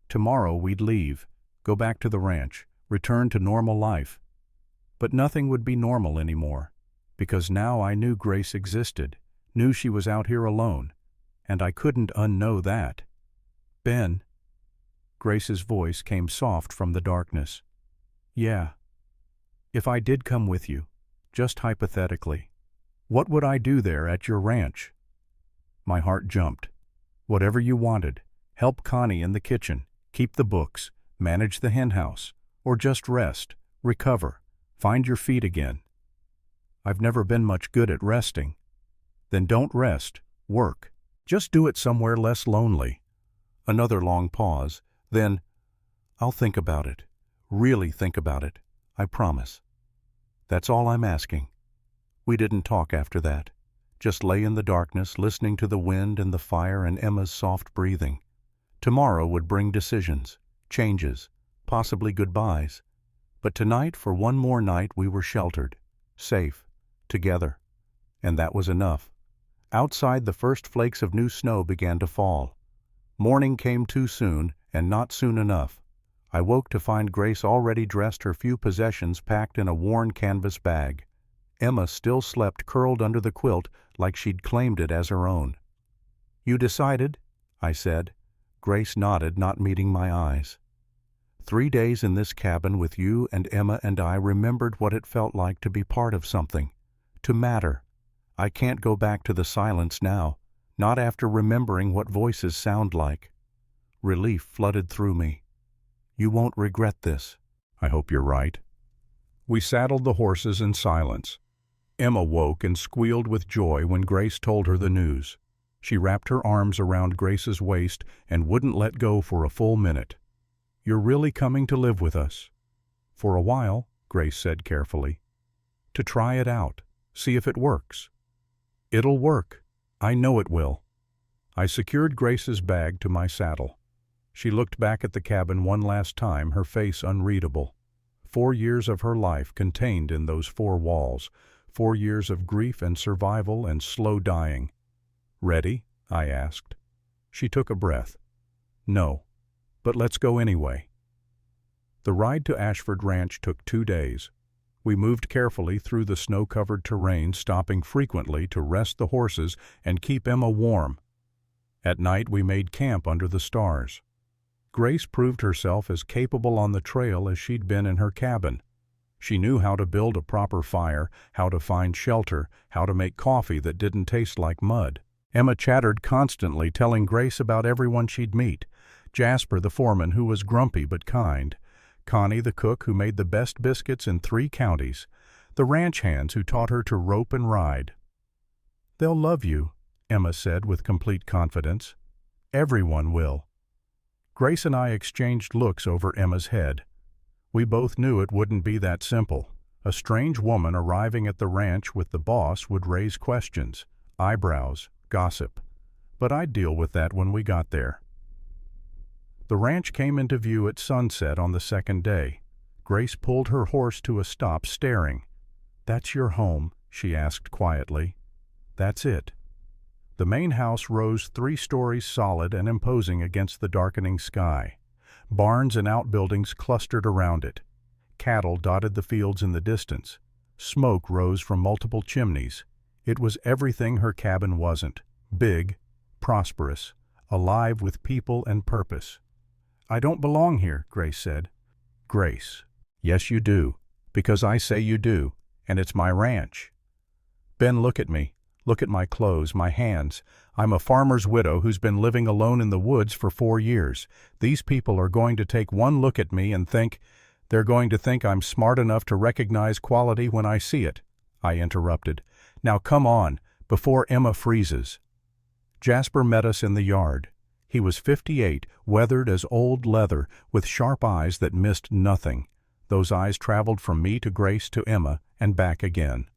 Tomorrow we'd leave, go back to the ranch, return to normal life. But nothing would be normal anymore, because now I knew Grace existed, knew she was out here alone, and I couldn't unknow that. Ben. Grace's voice came soft from the darkness. Yeah. If I did come with you, just hypothetically, what would I do there at your ranch? My heart jumped. Whatever you wanted. Help Connie in the kitchen, keep the books, manage the henhouse, or just rest, recover, find your feet again. I've never been much good at resting. Then don't rest, work. Just do it somewhere less lonely. Another long pause, then, I'll think about it. Really think about it. I promise. That's all I'm asking. We didn't talk after that. Just lay in the darkness, listening to the wind and the fire and Emma's soft breathing. Tomorrow would bring decisions, changes, possibly goodbyes. But tonight, for one more night, we were sheltered, safe, together. And that was enough. Outside, the first flakes of new snow began to fall. Morning came too soon, and not soon enough. I woke to find Grace already dressed, her few possessions packed in a worn canvas bag. Emma still slept curled under the quilt like she'd claimed it as her own. You decided? I said. Grace nodded, not meeting my eyes. 3 days in this cabin with you and Emma, and I remembered what it felt like to be part of something, to matter. I can't go back to the silence now, not after remembering what voices sound like. Relief flooded through me. You won't regret this. I hope you're right. We saddled the horses in silence. Emma woke and squealed with joy when Grace told her the news. She wrapped her arms around Grace's waist and wouldn't let go for a full minute. You're really coming to live with us? For a while, Grace said carefully. To try it out, see if it works. It'll work. I know it will. I secured Grace's bag to my saddle. She looked back at the cabin one last time, her face unreadable. 4 years of her life contained in those 4 walls, 4 years of grief and survival and slow dying. Ready? I asked. She took a breath. No, but let's go anyway. The ride to Ashford Ranch took 2 days. We moved carefully through the snow-covered terrain, stopping frequently to rest the horses and keep Emma warm. At night we made camp under the stars. Grace proved herself as capable on the trail as she'd been in her cabin. She knew how to build a proper fire, how to find shelter, how to make coffee that didn't taste like mud. Emma chattered constantly, telling Grace about everyone she'd meet. Jasper, the foreman, who was grumpy but kind. Connie, the cook, who made the best biscuits in 3 counties. The ranch hands who taught her to rope and ride. "They'll love you," Emma said with complete confidence. "Everyone will." Grace and I exchanged looks over Emma's head. We both knew it wouldn't be that simple. A strange woman arriving at the ranch with the boss would raise questions, eyebrows, gossip. But I'd deal with that when we got there. The ranch came into view at sunset on the 2nd day. Grace pulled her horse to a stop, staring. "That's your home?" she asked quietly. "That's it." The main house rose 3 stories solid and imposing against the darkening sky. Barns and outbuildings clustered around it. Cattle dotted the fields in the distance. Smoke rose from multiple chimneys. It was everything her cabin wasn't. Big, prosperous, alive with people and purpose. "I don't belong here," Grace said. "Grace, yes you do, because I say you do, and it's my ranch." "Ben, look at me. Look at my clothes, my hands. I'm a farmer's widow who's been living alone in the woods for 4 years. These people are going to take one look at me and they're going to think I'm smart enough to recognize quality when I see it," I interrupted. "Now come on, before Emma freezes." Jasper met us in the yard. He was 58, weathered as old leather, with sharp eyes that missed nothing. Those eyes traveled from me to Grace to Emma and back again.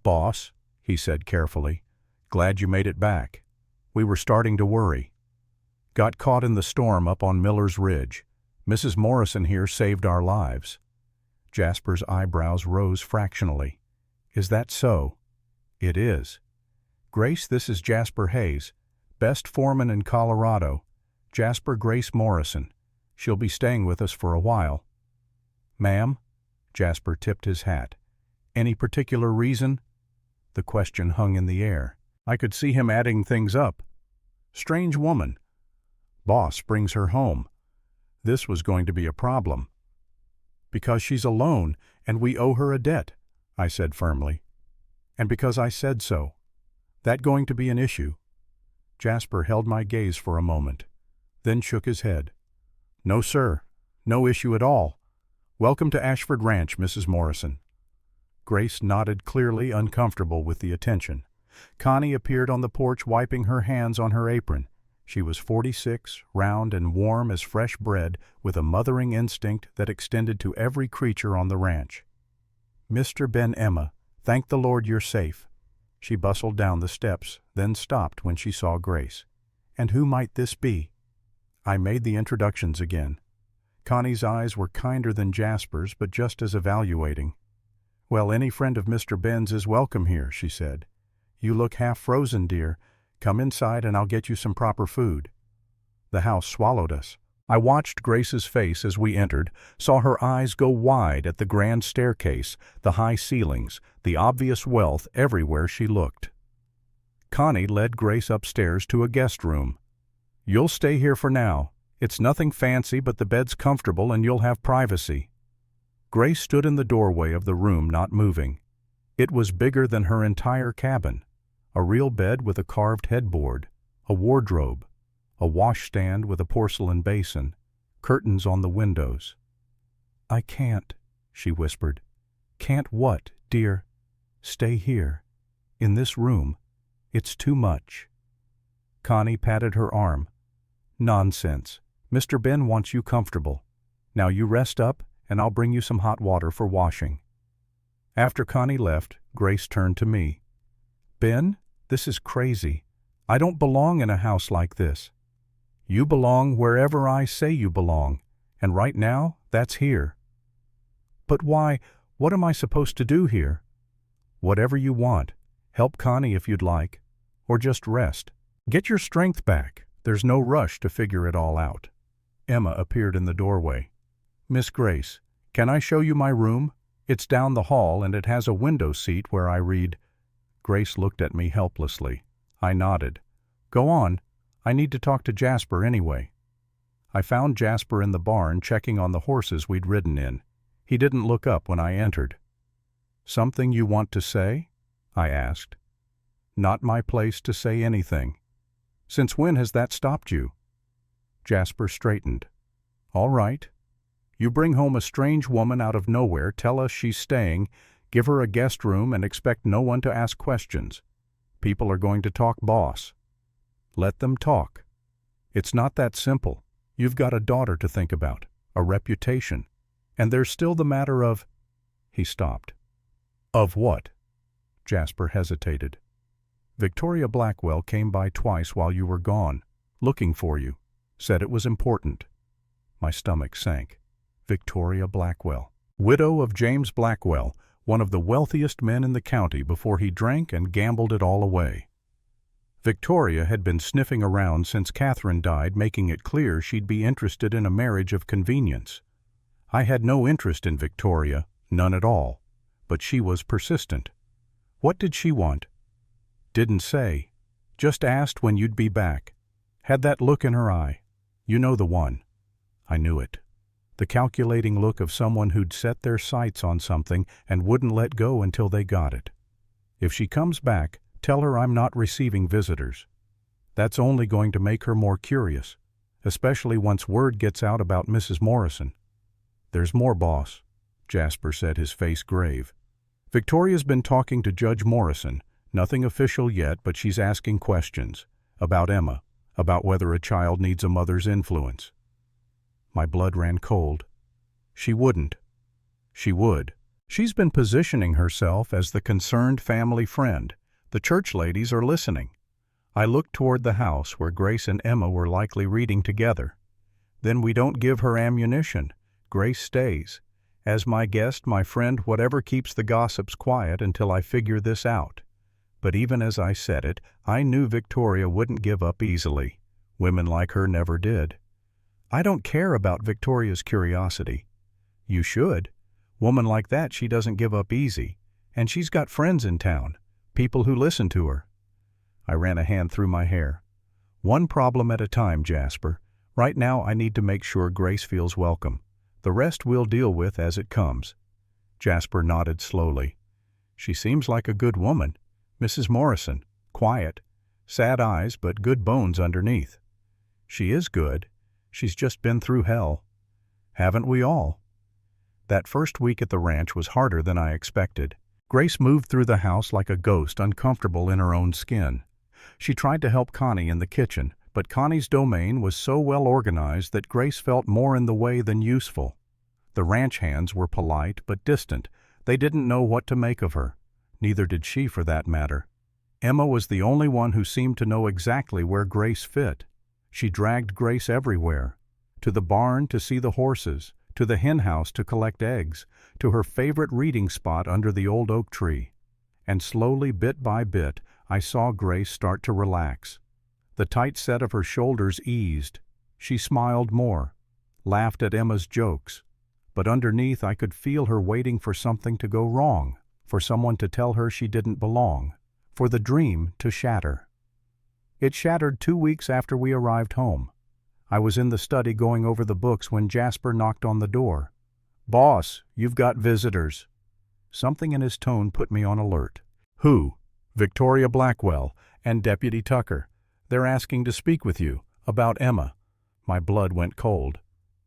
"Boss," he said carefully, "glad you made it back. We were starting to worry. Got caught in the storm up on Miller's Ridge. Mrs. Morrison here saved our lives." Jasper's eyebrows rose fractionally. "Is that so?" "It is. Grace, this is Jasper Hayes, best foreman in Colorado. Jasper Grace Morrison. She'll be staying with us for a while." "Ma'am?" Jasper tipped his hat. "Any particular reason?" The question hung in the air. I could see him adding things up. "Strange woman. Boss brings her home." This was going to be a problem. "Because she's alone, and we owe her a debt," I said firmly. "And because I said so. That going to be an issue?" Jasper held my gaze for a moment, then shook his head. "No, sir. No issue at all. Welcome to Ashford Ranch, Mrs. Morrison." Grace nodded, clearly uncomfortable with the attention. Connie appeared on the porch, wiping her hands on her apron. She was 46, round and warm as fresh bread, with a mothering instinct that extended to every creature on the ranch. "Mr. Ben, Emma, thank the Lord you're safe." She bustled down the steps, then stopped when she saw Grace. "And who might this be?" I made the introductions again. Connie's eyes were kinder than Jasper's, but just as evaluating. "Well, any friend of Mr. Ben's is welcome here," she said. "You look half frozen, dear. Come inside and I'll get you some proper food." The house swallowed us. I watched Grace's face as we entered, saw her eyes go wide at the grand staircase, the high ceilings, the obvious wealth everywhere she looked. Connie led Grace upstairs to a guest room. "You'll stay here for now. It's nothing fancy, but the bed's comfortable and you'll have privacy." Grace stood in the doorway of the room, not moving. It was bigger than her entire cabin. A real bed with a carved headboard, a wardrobe, a washstand with a porcelain basin, curtains on the windows. "I can't," she whispered. "Can't what, dear?" "Stay here. In this room. It's too much." Connie patted her arm. "Nonsense. Mr. Ben wants you comfortable. Now you rest up, and I'll bring you some hot water for washing." After Connie left, Grace turned to me. "Ben, this is crazy. I don't belong in a house like this." "You belong wherever I say you belong, and right now, that's here." "But why, what am I supposed to do here?" "Whatever you want. Help Connie if you'd like. Or just rest. Get your strength back. There's no rush to figure it all out." Emma appeared in the doorway. "Miss Grace, can I show you my room? It's down the hall and it has a window seat where I read." Grace looked at me helplessly. I nodded. "Go on. I need to talk to Jasper anyway." I found Jasper in the barn checking on the horses we'd ridden in. He didn't look up when I entered. "Something you want to say?" I asked. "Not my place to say anything." "Since when has that stopped you?" Jasper straightened. "All right. You bring home a strange woman out of nowhere, tell us she's staying, give her a guest room, and expect no one to ask questions. People are going to talk boss. Let them talk. It's not that simple. You've got a daughter to think about, a reputation. And there's still the matter of—" He stopped. "Of what?" Jasper hesitated. "Victoria Blackwell came by twice while you were gone, looking for you. Said it was important." My stomach sank. Victoria Blackwell, widow of James Blackwell, one of the wealthiest men in the county before he drank and gambled it all away. Victoria had been sniffing around since Catherine died, making it clear she'd be interested in a marriage of convenience. I had no interest in Victoria, none at all, but she was persistent. What did she want? Didn't say. Just asked when you'd be back. Had that look in her eye. You know the one. I knew it. The calculating look of someone who'd set their sights on something and wouldn't let go until they got it. If she comes back, tell her I'm not receiving visitors. That's only going to make her more curious, especially once word gets out about Mrs. Morrison. "There's more, boss," Jasper said, his face grave. "Victoria's been talking to Judge Morrison. Nothing official yet, but she's asking questions. About Emma, about whether a child needs a mother's influence." My blood ran cold. She wouldn't. She would. She's been positioning herself as the concerned family friend. The church ladies are listening. I looked toward the house where Grace and Emma were likely reading together. Then we don't give her ammunition. Grace stays. As my guest, my friend, whatever keeps the gossips quiet until I figure this out. But even as I said it, I knew Victoria wouldn't give up easily. Women like her never did. I don't care about Victoria's curiosity. You should. Woman like that, she doesn't give up easy. And she's got friends in town, people who listen to her. I ran a hand through my hair. One problem at a time, Jasper. Right now I need to make sure Grace feels welcome. The rest we'll deal with as it comes. Jasper nodded slowly. She seems like a good woman. Mrs. Morrison. Quiet. Sad eyes, but good bones underneath. She is good. She's just been through hell. Haven't we all? That first week at the ranch was harder than I expected. Grace moved through the house like a ghost, uncomfortable in her own skin. She tried to help Connie in the kitchen, but Connie's domain was so well organized that Grace felt more in the way than useful. The ranch hands were polite but distant. They didn't know what to make of her. Neither did she, for that matter. Emma was the only one who seemed to know exactly where Grace fit. She dragged Grace everywhere. To the barn to see the horses, to the hen house to collect eggs, to her favorite reading spot under the old oak tree. And slowly, bit by bit, I saw Grace start to relax. The tight set of her shoulders eased. She smiled more, laughed at Emma's jokes. But underneath I could feel her waiting for something to go wrong, for someone to tell her she didn't belong, for the dream to shatter. It shattered 2 weeks after we arrived home. I was in the study going over the books when Jasper knocked on the door. "Boss, you've got visitors." Something in his tone put me on alert. "Who?" "Victoria Blackwell and Deputy Tucker. They're asking to speak with you, about Emma." My blood went cold.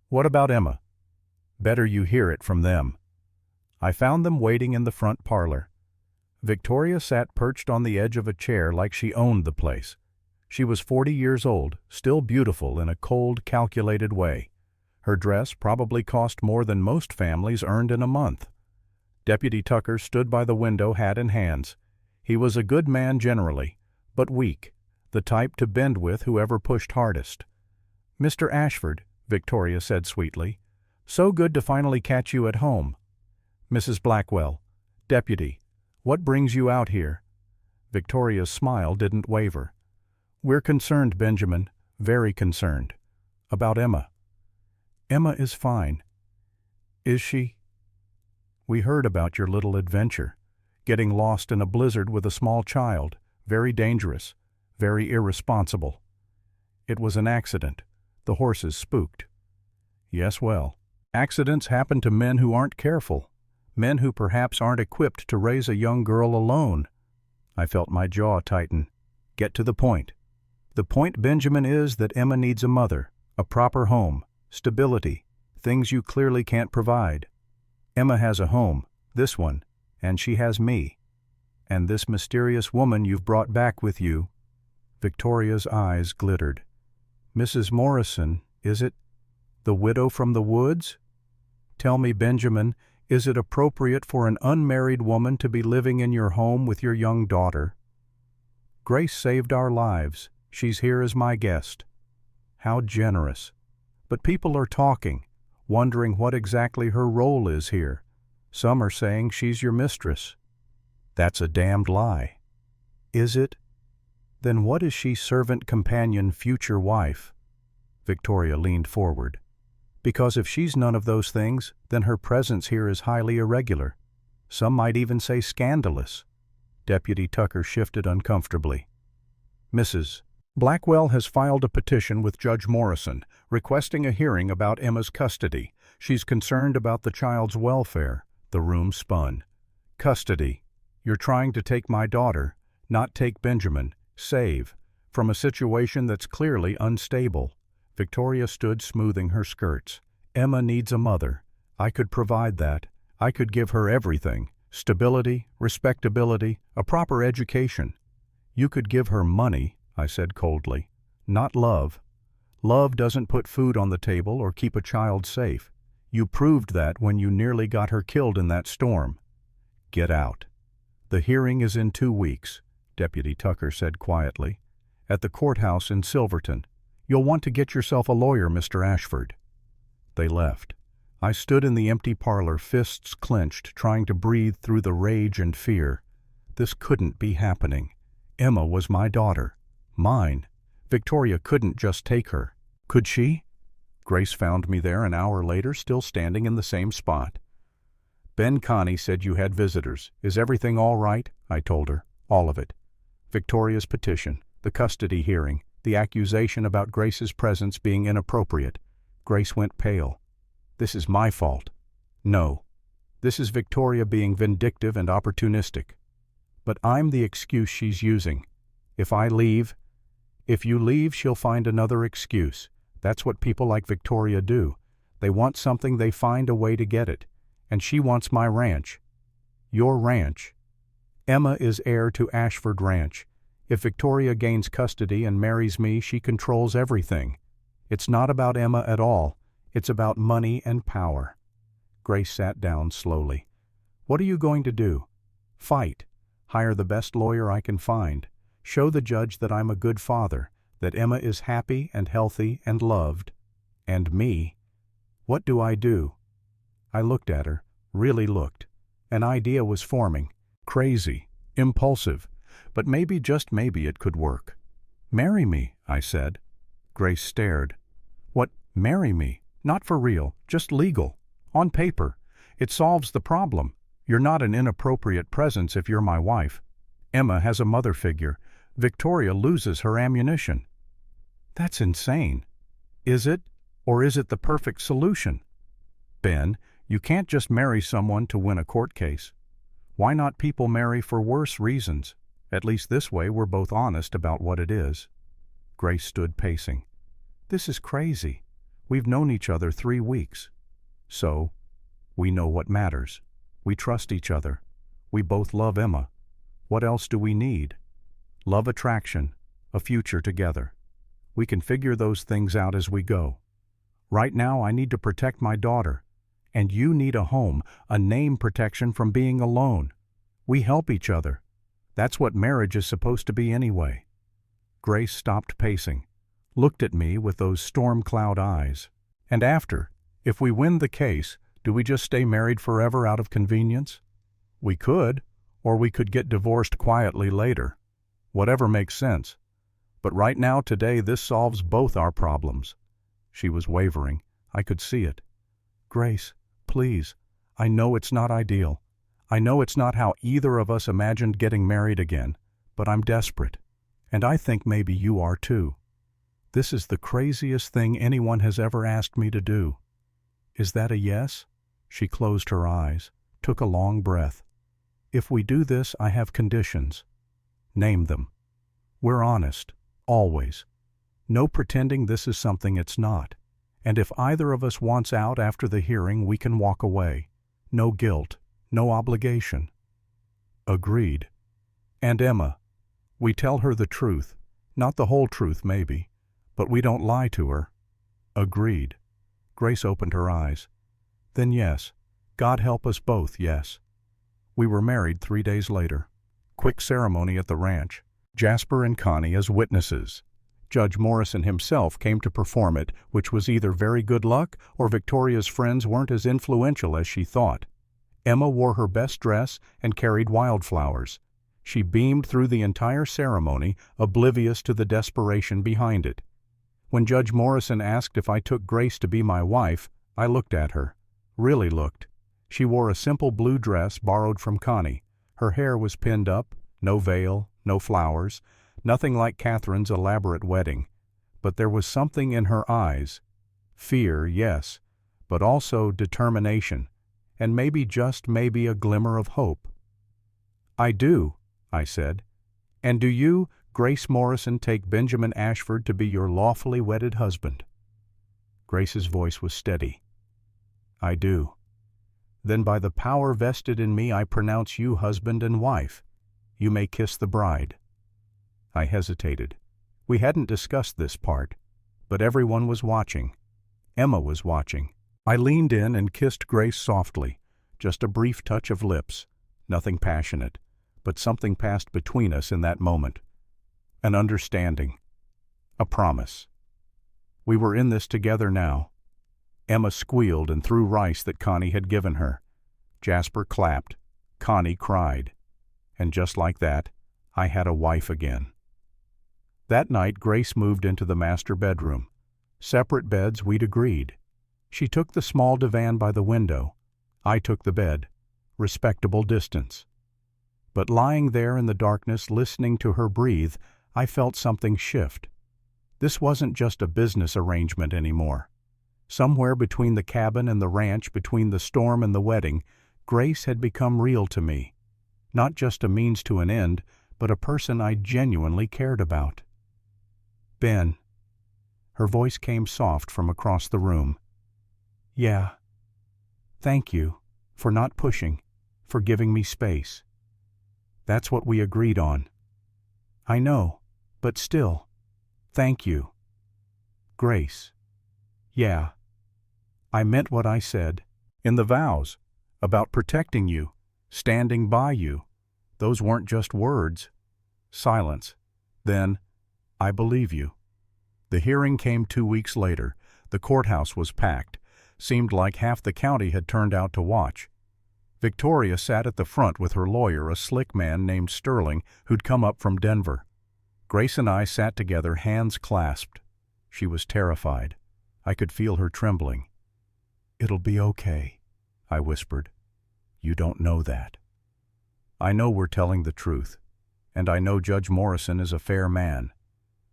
"What about Emma?" "Better you hear it from them." I found them waiting in the front parlor. Victoria sat perched on the edge of a chair like she owned the place. She was 40 years old, still beautiful in a cold, calculated way. Her dress probably cost more than most families earned in a month. Deputy Tucker stood by the window, hat in hands. He was a good man generally, but weak, the type to bend with whoever pushed hardest. "Mr. Ashford," Victoria said sweetly, "so good to finally catch you at home." "Mrs. Blackwell, Deputy, what brings you out here?" Victoria's smile didn't waver. "We're concerned, Benjamin, very concerned. About Emma." "Emma is fine." "Is she?" "We heard about your little adventure. Getting lost in a blizzard with a small child. Very dangerous. Very irresponsible." "It was an accident. The horses spooked." "Yes, well, Accidents happen to men who aren't careful, men who perhaps aren't equipped to raise a young girl alone. I felt my jaw tighten. Get to the point. The point, Benjamin, is that Emma needs a mother, a proper home, stability, things you clearly can't provide. Emma has a home, this one, and she has me. And this mysterious woman you've brought back with you. Victoria's eyes glittered. Mrs. Morrison, is it? The widow from the woods? Tell me, Benjamin, is it appropriate for an unmarried woman to be living in your home with your young daughter? Grace saved our lives. She's here as my guest. How generous. But people are talking, wondering what exactly her role is here. Some are saying she's your mistress. That's a damned lie. Is it? Then what is she, servant, companion, future wife? Victoria leaned forward. Because if she's none of those things, then her presence here is highly irregular. Some might even say scandalous. Deputy Tucker shifted uncomfortably. Mrs. Blackwell has filed a petition with Judge Morrison, requesting a hearing about Emma's custody. She's concerned about the child's welfare. The room spun. Custody. You're trying to take my daughter, not take Benjamin, save, from a situation that's clearly unstable. Victoria stood smoothing her skirts. Emma needs a mother. I could provide that. I could give her everything. Stability, respectability, a proper education. You could give her money, I said coldly. Not love. Love doesn't put food on the table or keep a child safe. You proved that when you nearly got her killed in that storm. Get out. The hearing is in 2 weeks, Deputy Tucker said quietly. At the courthouse in Silverton. You'll want to get yourself a lawyer, Mr. Ashford. They left. I stood in the empty parlor, fists clenched, trying to breathe through the rage and fear. This couldn't be happening. Emma was my daughter. Mine. Victoria couldn't just take her. Could she? Grace found me there an hour later, still standing in the same spot. Ben Connie said you had visitors. Is everything all right? I told her. All of it. Victoria's petition, the custody hearing, the accusation about Grace's presence being inappropriate. Grace went pale. This is my fault. No. This is Victoria being vindictive and opportunistic. But I'm the excuse she's using. If you leave, she'll find another excuse. That's what people like Victoria do. They want something, they find a way to get it. And she wants my ranch. Your ranch. Emma is heir to Ashford Ranch. If Victoria gains custody and marries me, she controls everything. It's not about Emma at all. It's about money and power. Grace sat down slowly. What are you going to do? Fight. Hire the best lawyer I can find. Show the judge that I'm a good father, that Emma is happy and healthy and loved. And me. What do I do? I looked at her, really looked. An idea was forming. Crazy, impulsive, but maybe, just maybe, it could work. Marry me, I said. Grace stared. What, marry me? Not for real, just legal. On paper. It solves the problem. You're not an inappropriate presence if you're my wife. Emma has a mother figure. Victoria loses her ammunition. That's insane. Is it? Or is it the perfect solution? Ben, you can't just marry someone to win a court case. Why not people marry for worse reasons? At least this way we're both honest about what it is. Grace stood pacing. This is crazy. We've known each other 3 weeks. So, we know what matters. We trust each other. We both love Emma. What else do we need? Love, attraction, a future together. We can figure those things out as we go. Right now I need to protect my daughter. And you need a home, a name protection from being alone. We help each other. That's what marriage is supposed to be anyway. Grace stopped pacing, looked at me with those storm cloud eyes. And after, if we win the case, do we just stay married forever out of convenience? We could, or we could get divorced quietly later. Whatever makes sense. But right now, today, this solves both our problems. She was wavering. I could see it. Grace, please. I know it's not ideal. I know it's not how either of us imagined getting married again, but I'm desperate. And I think maybe you are too. This is the craziest thing anyone has ever asked me to do. Is that a yes? She closed her eyes, took a long breath. If we do this, I have conditions. Name them. We're honest, always. No pretending this is something it's not. And if either of us wants out after the hearing, we can walk away. No guilt, no obligation. Agreed. And Emma, we tell her the truth, not the whole truth maybe, but we don't lie to her. Agreed. Grace opened her eyes. Then yes, God help us both, yes. We were married 3 days later. Quick ceremony at the ranch. Jasper and Connie as witnesses. Judge Morrison himself came to perform it, which was either very good luck or Victoria's friends weren't as influential as she thought. Emma wore her best dress and carried wildflowers. She beamed through the entire ceremony, oblivious to the desperation behind it. When Judge Morrison asked if I took Grace to be my wife, I looked at her. Really looked. She wore a simple blue dress borrowed from Connie. Her hair was pinned up, no veil, no flowers, nothing like Catherine's elaborate wedding. But there was something in her eyes. Fear, yes, but also determination, and maybe just maybe a glimmer of hope. I do, I said. And do you, Grace Morrison, take Benjamin Ashford to be your lawfully wedded husband? Grace's voice was steady. I do. Then by the power vested in me, I pronounce you husband and wife. You may kiss the bride. I hesitated. We hadn't discussed this part, but everyone was watching. Emma was watching. I leaned in and kissed Grace softly, just a brief touch of lips, nothing passionate, but something passed between us in that moment. An understanding. A promise. We were in this together now. Emma squealed and threw rice that Connie had given her. Jasper clapped. Connie cried. And just like that, I had a wife again. That night, Grace moved into the master bedroom. Separate beds, we'd agreed. She took the small divan by the window. I took the bed. Respectable distance. But lying there in the darkness, listening to her breathe, I felt something shift. This wasn't just a business arrangement anymore. Somewhere between the cabin and the ranch, between the storm and the wedding, Grace had become real to me. Not just a means to an end, but a person I genuinely cared about. Ben. Her voice came soft from across the room. Yeah. Thank you for not pushing, for giving me space. That's what we agreed on. I know, but still, thank you. Grace. Yeah. I meant what I said. In the vows, about protecting you, standing by you. Those weren't just words. Silence. Then, I believe you. The hearing came 2 weeks later. The courthouse was packed. Seemed like half the county had turned out to watch. Victoria sat at the front with her lawyer, a slick man named Sterling, who'd come up from Denver. Grace and I sat together, hands clasped. She was terrified. I could feel her trembling. It'll be okay, I whispered. You don't know that. I know we're telling the truth, and I know Judge Morrison is a fair man.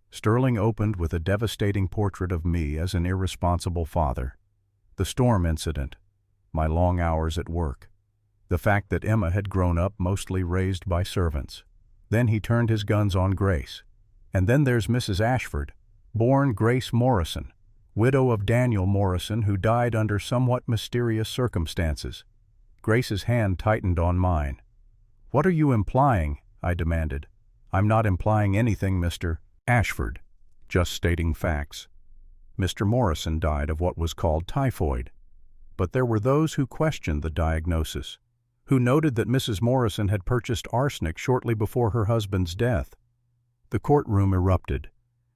Sterling opened with a devastating portrait of me as an irresponsible father. The storm incident, my long hours at work, the fact that Emma had grown up mostly raised by servants. Then he turned his guns on Grace. And then there's Mrs. Ashford, born Grace Morrison, widow of Daniel Morrison, who died under somewhat mysterious circumstances. Grace's hand tightened on mine. What are you implying? I demanded. I'm not implying anything, Mr. Ashford. Just stating facts. Mr. Morrison died of what was called typhoid. But there were those who questioned the diagnosis, who noted that Mrs. Morrison had purchased arsenic shortly before her husband's death. The courtroom erupted.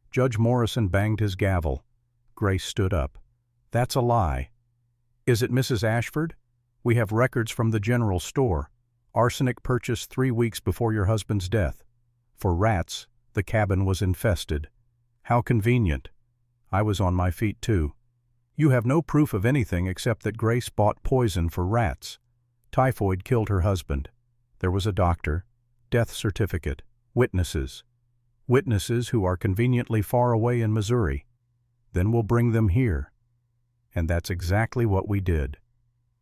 Judge Morrison banged his gavel. Grace stood up. That's a lie. Is it Mrs. Ashford? We have records from the general store. Arsenic purchased 3 weeks before your husband's death. For rats, the cabin was infested. How convenient. I was on my feet too. You have no proof of anything except that Grace bought poison for rats. Typhoid killed her husband. There was a doctor, death certificate, witnesses. Witnesses who are conveniently far away in Missouri. Then we'll bring them here. And that's exactly what we did.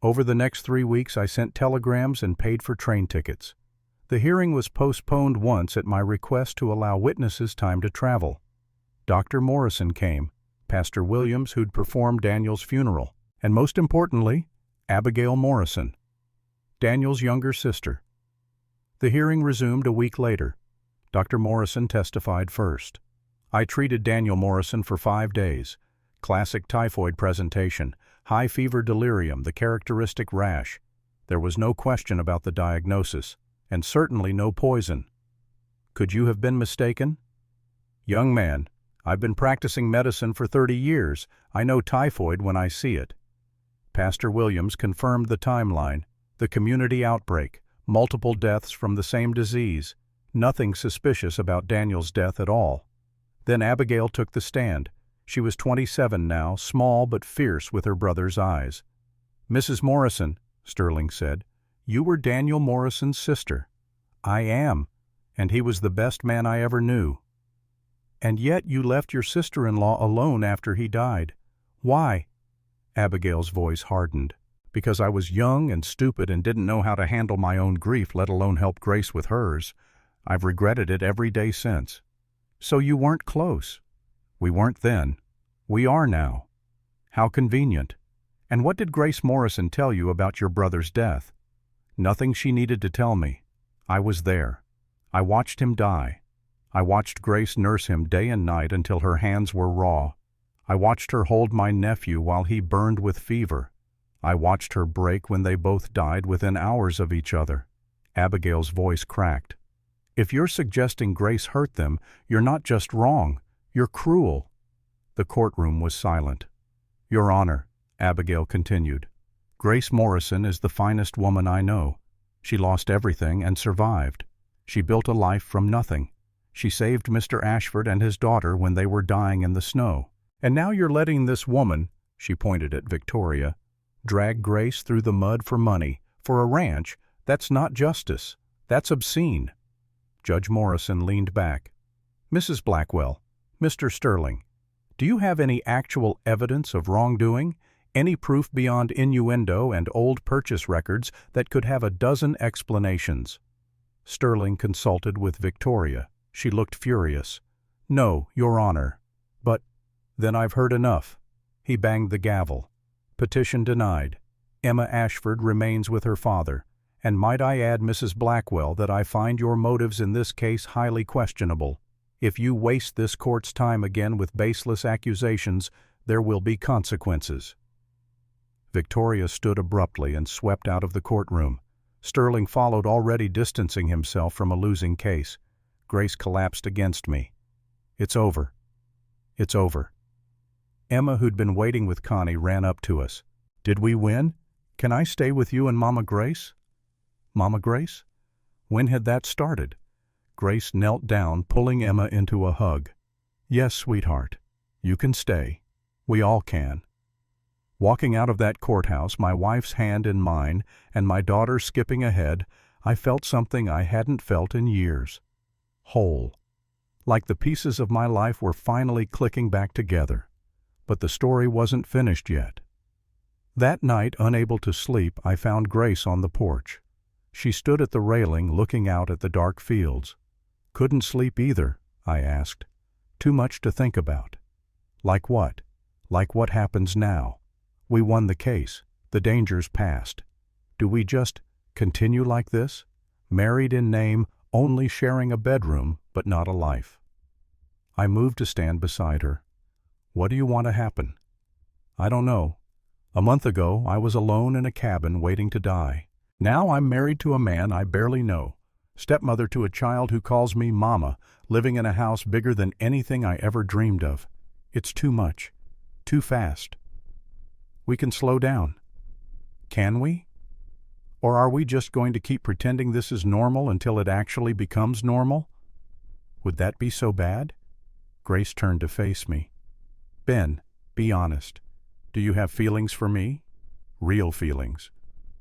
Over the next 3 weeks, I sent telegrams and paid for train tickets. The hearing was postponed once at my request to allow witnesses time to travel. Dr. Morrison came, Pastor Williams, who'd performed Daniel's funeral, and most importantly, Abigail Morrison, Daniel's younger sister. The hearing resumed a week later. Dr. Morrison testified first. I treated Daniel Morrison for 5 days. Classic typhoid presentation, high fever delirium, the characteristic rash. There was no question about the diagnosis, and certainly no poison. Could you have been mistaken? Young man, I've been practicing medicine for 30 years. I know typhoid when I see it. Pastor Williams confirmed the timeline, the community outbreak, multiple deaths from the same disease, nothing suspicious about Daniel's death at all. Then Abigail took the stand. She was 27 now, small but fierce with her brother's eyes. Mrs. Morrison, Sterling said, you were Daniel Morrison's sister. I am, and he was the best man I ever knew. And yet you left your sister-in-law alone after he died. Why? Abigail's voice hardened. Because I was young and stupid and didn't know how to handle my own grief, let alone help Grace with hers. I've regretted it every day since. So you weren't close. We weren't then. We are now. How convenient. And what did Grace Morrison tell you about your brother's death? Nothing she needed to tell me. I was there. I watched him die. I watched Grace nurse him day and night until her hands were raw. I watched her hold my nephew while he burned with fever. I watched her break when they both died within hours of each other. Abigail's voice cracked. If you're suggesting Grace hurt them, you're not just wrong, you're cruel. The courtroom was silent. Your Honor, Abigail continued, Grace Morrison is the finest woman I know. She lost everything and survived. She built a life from nothing. She saved Mr. Ashford and his daughter when they were dying in the snow. And now you're letting this woman, she pointed at Victoria, drag Grace through the mud for money, for a ranch. That's not justice. That's obscene. Judge Morrison leaned back. Mrs. Blackwell, Mr. Sterling, do you have any actual evidence of wrongdoing? Any proof beyond innuendo and old purchase records that could have a dozen explanations? Sterling consulted with Victoria. She looked furious. No, Your Honor. But then I've heard enough. He banged the gavel. Petition denied. Emma Ashford remains with her father. And might I add, Mrs. Blackwell, that I find your motives in this case highly questionable. If you waste this court's time again with baseless accusations, there will be consequences. Victoria stood abruptly and swept out of the courtroom. Sterling followed, already distancing himself from a losing case. Grace collapsed against me. It's over. It's over. Emma, who'd been waiting with Connie, ran up to us. Did we win? Can I stay with you and Mama Grace? Mama Grace? When had that started? Grace knelt down, pulling Emma into a hug. Yes, sweetheart. You can stay. We all can. Walking out of that courthouse, my wife's hand in mine, and my daughter skipping ahead, I felt something I hadn't felt in years. Whole. Like the pieces of my life were finally clicking back together. But the story wasn't finished yet. That night, unable to sleep, I found Grace on the porch. She stood at the railing looking out at the dark fields. Couldn't sleep either, I asked. Too much to think about. Like what? Like what happens now? We won the case. The danger's past. Do we just continue like this? Married in name, only sharing a bedroom, but not a life. I moved to stand beside her. What do you want to happen? I don't know. A month ago, I was alone in a cabin waiting to die. Now I'm married to a man I barely know. Stepmother to a child who calls me Mama, living in a house bigger than anything I ever dreamed of. It's too much. Too fast. We can slow down. Can we? Or are we just going to keep pretending this is normal until it actually becomes normal? Would that be so bad? Grace turned to face me. Ben, be honest. Do you have feelings for me? Real feelings.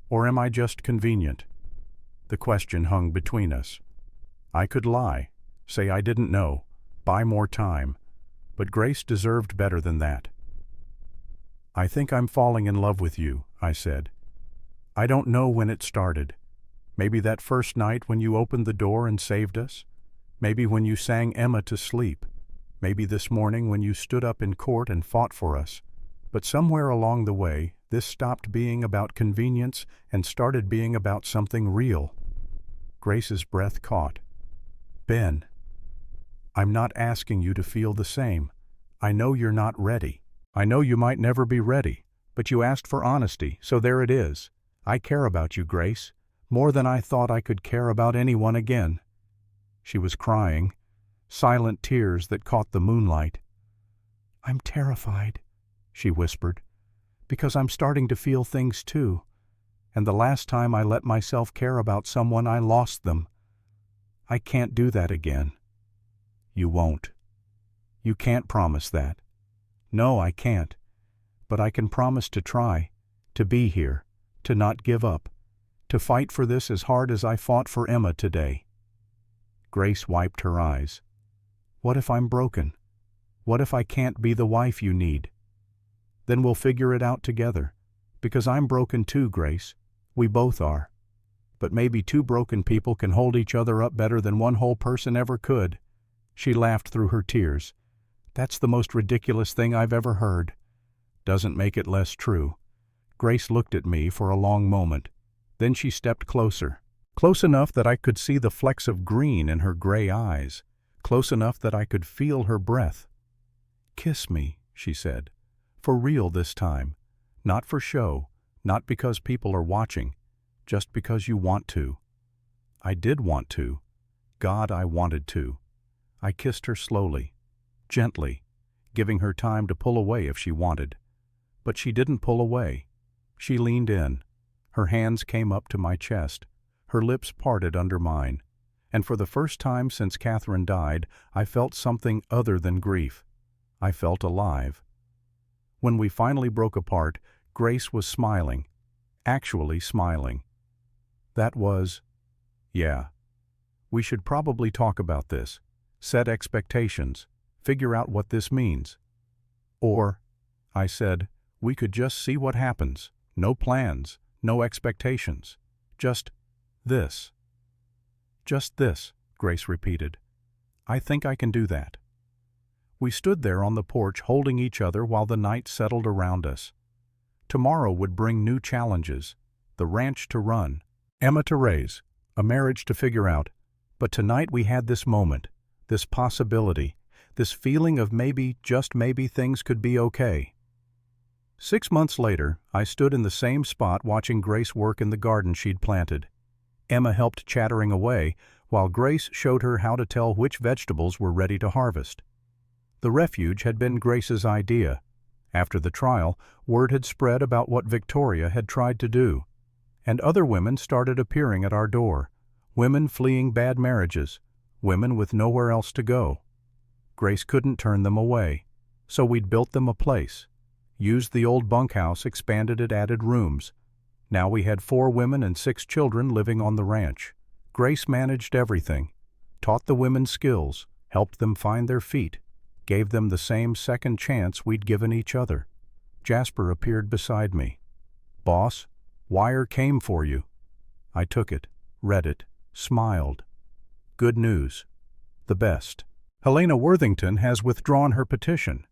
Or am I just convenient? The question hung between us. I could lie, say I didn't know, buy more time, but Grace deserved better than that. "I think I'm falling in love with you," I said. "I don't know when it started. Maybe that first night when you opened the door and saved us. Maybe when you sang Emma to sleep. Maybe this morning when you stood up in court and fought for us. But somewhere along the way, this stopped being about convenience and started being about something real." Grace's breath caught. "Ben, I'm not asking you to feel the same. I know you're not ready. I know you might never be ready, but you asked for honesty, so there it is. I care about you, Grace, more than I thought I could care about anyone again." She was crying, silent tears that caught the moonlight. "I'm terrified," she whispered, "because I'm starting to feel things too. And the last time I let myself care about someone, I lost them. I can't do that again." "You won't. You can't promise that." "No, I can't. But I can promise to try, to be here, to not give up, to fight for this as hard as I fought for Emma today." Grace wiped her eyes. "What if I'm broken? What if I can't be the wife you need?" "Then we'll figure it out together. Because I'm broken too, Grace. We both are. But maybe two broken people can hold each other up better than one whole person ever could." She laughed through her tears. "That's the most ridiculous thing I've ever heard." "Doesn't make it less true." Grace looked at me for a long moment. Then she stepped closer. Close enough that I could see the flecks of green in her gray eyes. Close enough that I could feel her breath. "Kiss me," she said. "For real this time. Not for show. Not because people are watching. Just because you want to." I did want to. God, I wanted to. I kissed her slowly, gently, giving her time to pull away if she wanted. But she didn't pull away. She leaned in. Her hands came up to my chest. Her lips parted under mine. And for the first time since Catherine died, I felt something other than grief. I felt alive. When we finally broke apart, Grace was smiling. Actually smiling. That was, yeah. We should probably talk about this. Set expectations. Figure out what this means. Or, I said, we could just see what happens. No plans, no expectations. Just this. "Just this," Grace repeated. "I think I can do that." We stood there on the porch holding each other while the night settled around us. Tomorrow would bring new challenges. The ranch to run. Emma to raise. A marriage to figure out. But tonight we had this moment. This possibility. This feeling of maybe, just maybe, things could be okay. 6 months later, I stood in the same spot watching Grace work in the garden she'd planted. Emma helped chattering away, while Grace showed her how to tell which vegetables were ready to harvest. The refuge had been Grace's idea. After the trial, word had spread about what Victoria had tried to do. And other women started appearing at our door. Women fleeing bad marriages. Women with nowhere else to go. Grace couldn't turn them away. So we'd built them a place. Used the old bunkhouse, expanded it, added rooms. Now we had 4 women and 6 children living on the ranch. Grace managed everything. Taught the women skills. Helped them find their feet. Gave them the same second chance we'd given each other. Jasper appeared beside me. "Boss, wire came for you." I took it, read it, smiled. Good news. The best. "Helena Worthington has withdrawn her petition."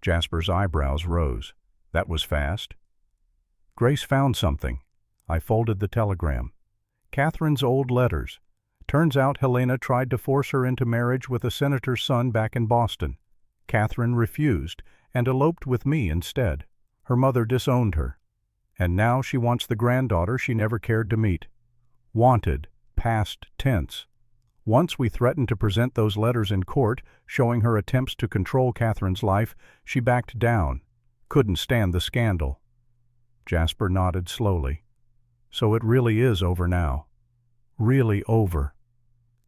Jasper's eyebrows rose. That was fast. Grace found something. I folded the telegram. Catherine's old letters. Turns out Helena tried to force her into marriage with a senator's son back in Boston. Catherine refused and eloped with me instead. Her mother disowned her. And now she wants the granddaughter she never cared to meet. Wanted, past tense. Once we threatened to present those letters in court, showing her attempts to control Catherine's life, she backed down. Couldn't stand the scandal. Jasper nodded slowly. So it really is over now. Really over.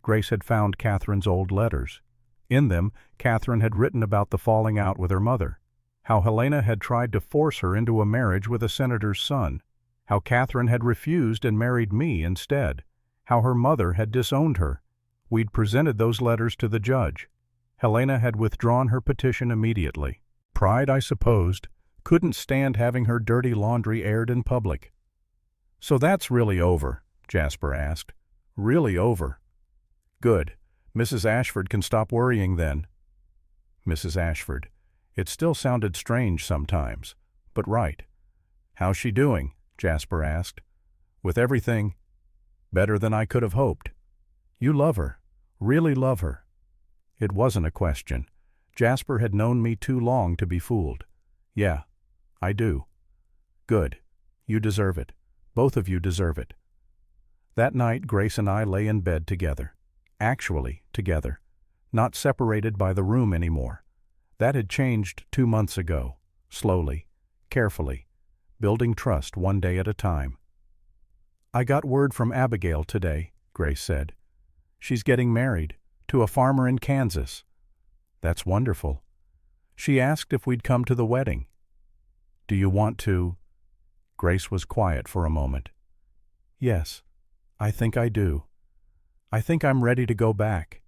Grace had found Catherine's old letters. In them, Catherine had written about the falling out with her mother. How Helena had tried to force her into a marriage with a senator's son. How Catherine had refused and married me instead. How her mother had disowned her. We'd presented those letters to the judge. Helena had withdrawn her petition immediately. Pride, I supposed. Couldn't stand having her dirty laundry aired in public. "So that's really over?" Jasper asked. "Really over? Good. Mrs. Ashford can stop worrying then." Mrs. Ashford. It still sounded strange sometimes, but right. "How's she doing?" Jasper asked. "With everything?" "Better than I could have hoped." "You love her. Really love her?" It wasn't a question. Jasper had known me too long to be fooled. "Yeah, I do." "Good. You deserve it. Both of you deserve it." That night Grace and I lay in bed together. Actually together. Not separated by the room anymore. That had changed 2 months ago. Slowly, carefully, building trust one day at a time. "I got word from Abigail today," Grace said. "She's getting married, to a farmer in Kansas." "That's wonderful." "She asked if we'd come to the wedding." "Do you want to?" Grace was quiet for a moment. "Yes, I think I do. I think I'm ready to go back,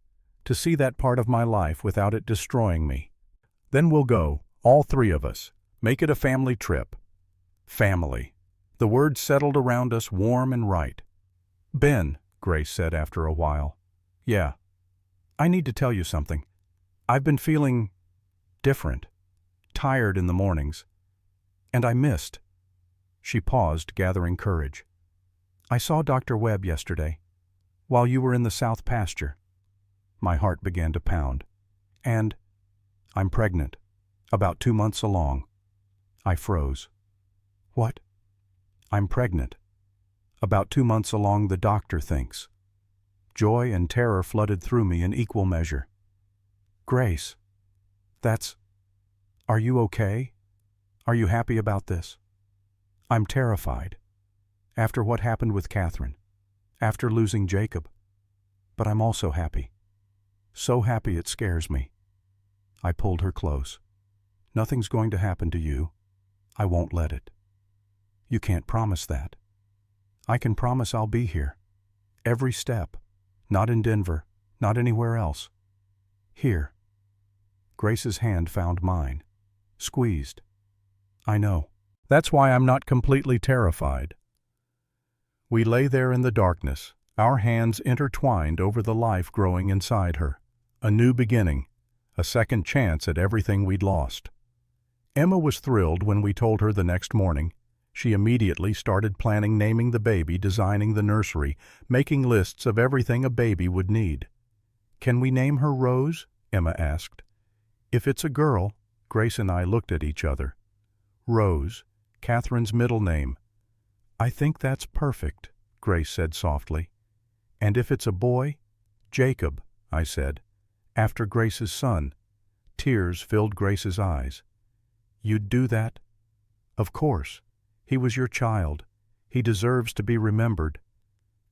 to see that part of my life without it destroying me. Then we'll go, all 3 of us, make it a family trip." Family. The word settled around us warm and right. "Ben," Grace said after a while. "Yeah. I need to tell you something. I've been feeling different, tired in the mornings, and I missed." She paused, gathering courage. "I saw Dr. Webb yesterday, while you were in the south pasture." My heart began to pound. "And I'm pregnant, about 2 months along." I froze. "What?" "I'm pregnant. About 2 months along, the doctor thinks." Joy and terror flooded through me in equal measure. "Grace, are you okay? Are you happy about this?" "I'm terrified. After what happened with Catherine, after losing Jacob. But I'm also happy. So happy it scares me." I pulled her close. "Nothing's going to happen to you. I won't let it." "You can't promise that." "I can promise I'll be here. Every step. Not in Denver, not anywhere else. Here." Grace's hand found mine. Squeezed. "I know. That's why I'm not completely terrified." We lay there in the darkness, our hands intertwined over the life growing inside her. A new beginning, a second chance at everything we'd lost. Emma was thrilled when we told her the next morning. She immediately started planning naming the baby, designing the nursery, making lists of everything a baby would need. "Can we name her Rose?" Emma asked. "If it's a girl," Grace and I looked at each other. "Rose, Catherine's middle name." "I think that's perfect," Grace said softly. "And if it's a boy?" "Jacob," I said, "after Grace's son." Tears filled Grace's eyes. "You'd do that?" "Of course. He was your child. He deserves to be remembered."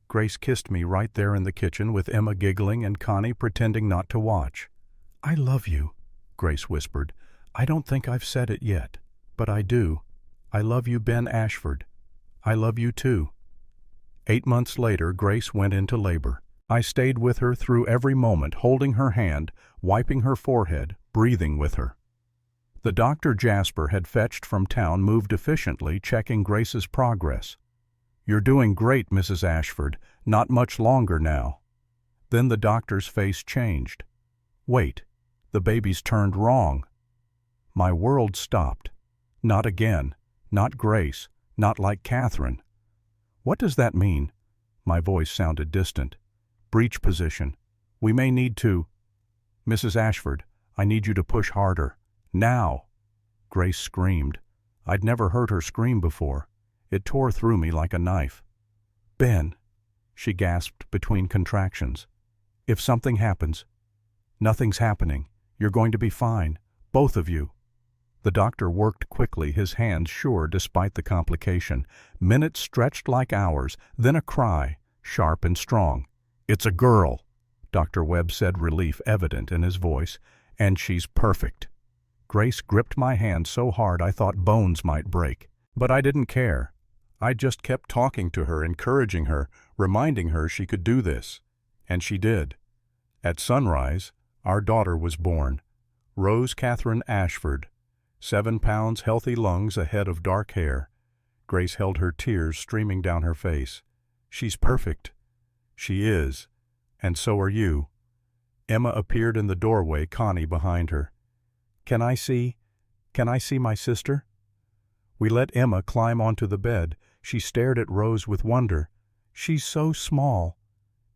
Grace kissed me right there in the kitchen with Emma giggling and Connie pretending not to watch. "I love you," Grace whispered. "I don't think I've said it yet, but I do. I love you, Ben Ashford. I love you too." 8 months later, Grace went into labor. I stayed with her through every moment, holding her hand, wiping her forehead, breathing with her. The doctor Jasper had fetched from town moved efficiently, checking Grace's progress. "You're doing great, Mrs. Ashford. Not much longer now." Then the doctor's face changed. "Wait, the baby's turned wrong." My world stopped. Not again. Not Grace. Not like Catherine. "What does that mean?" My voice sounded distant. "Breech position. We may need to—" "Mrs. Ashford, I need you to push harder. Now!" Grace screamed. I'd never heard her scream before. It tore through me like a knife. "Ben," she gasped between contractions. "If something happens—" "Nothing's happening. You're going to be fine. Both of you." The doctor worked quickly, his hands sure despite the complication. Minutes stretched like hours, then a cry, sharp and strong. "It's a girl," Dr. Webb said, relief evident in his voice. "And she's perfect." Grace gripped my hand so hard I thought bones might break. But I didn't care. I just kept talking to her, encouraging her, reminding her she could do this. And she did. At sunrise, our daughter was born. Rose Catherine Ashford. 7 pounds, healthy lungs, a head of dark hair. Grace held her tears streaming down her face. She's perfect. She is. And so are you. Emma appeared in the doorway, Connie behind her. Can I see my sister? We let Emma climb onto the bed. She stared at Rose with wonder. She's so small.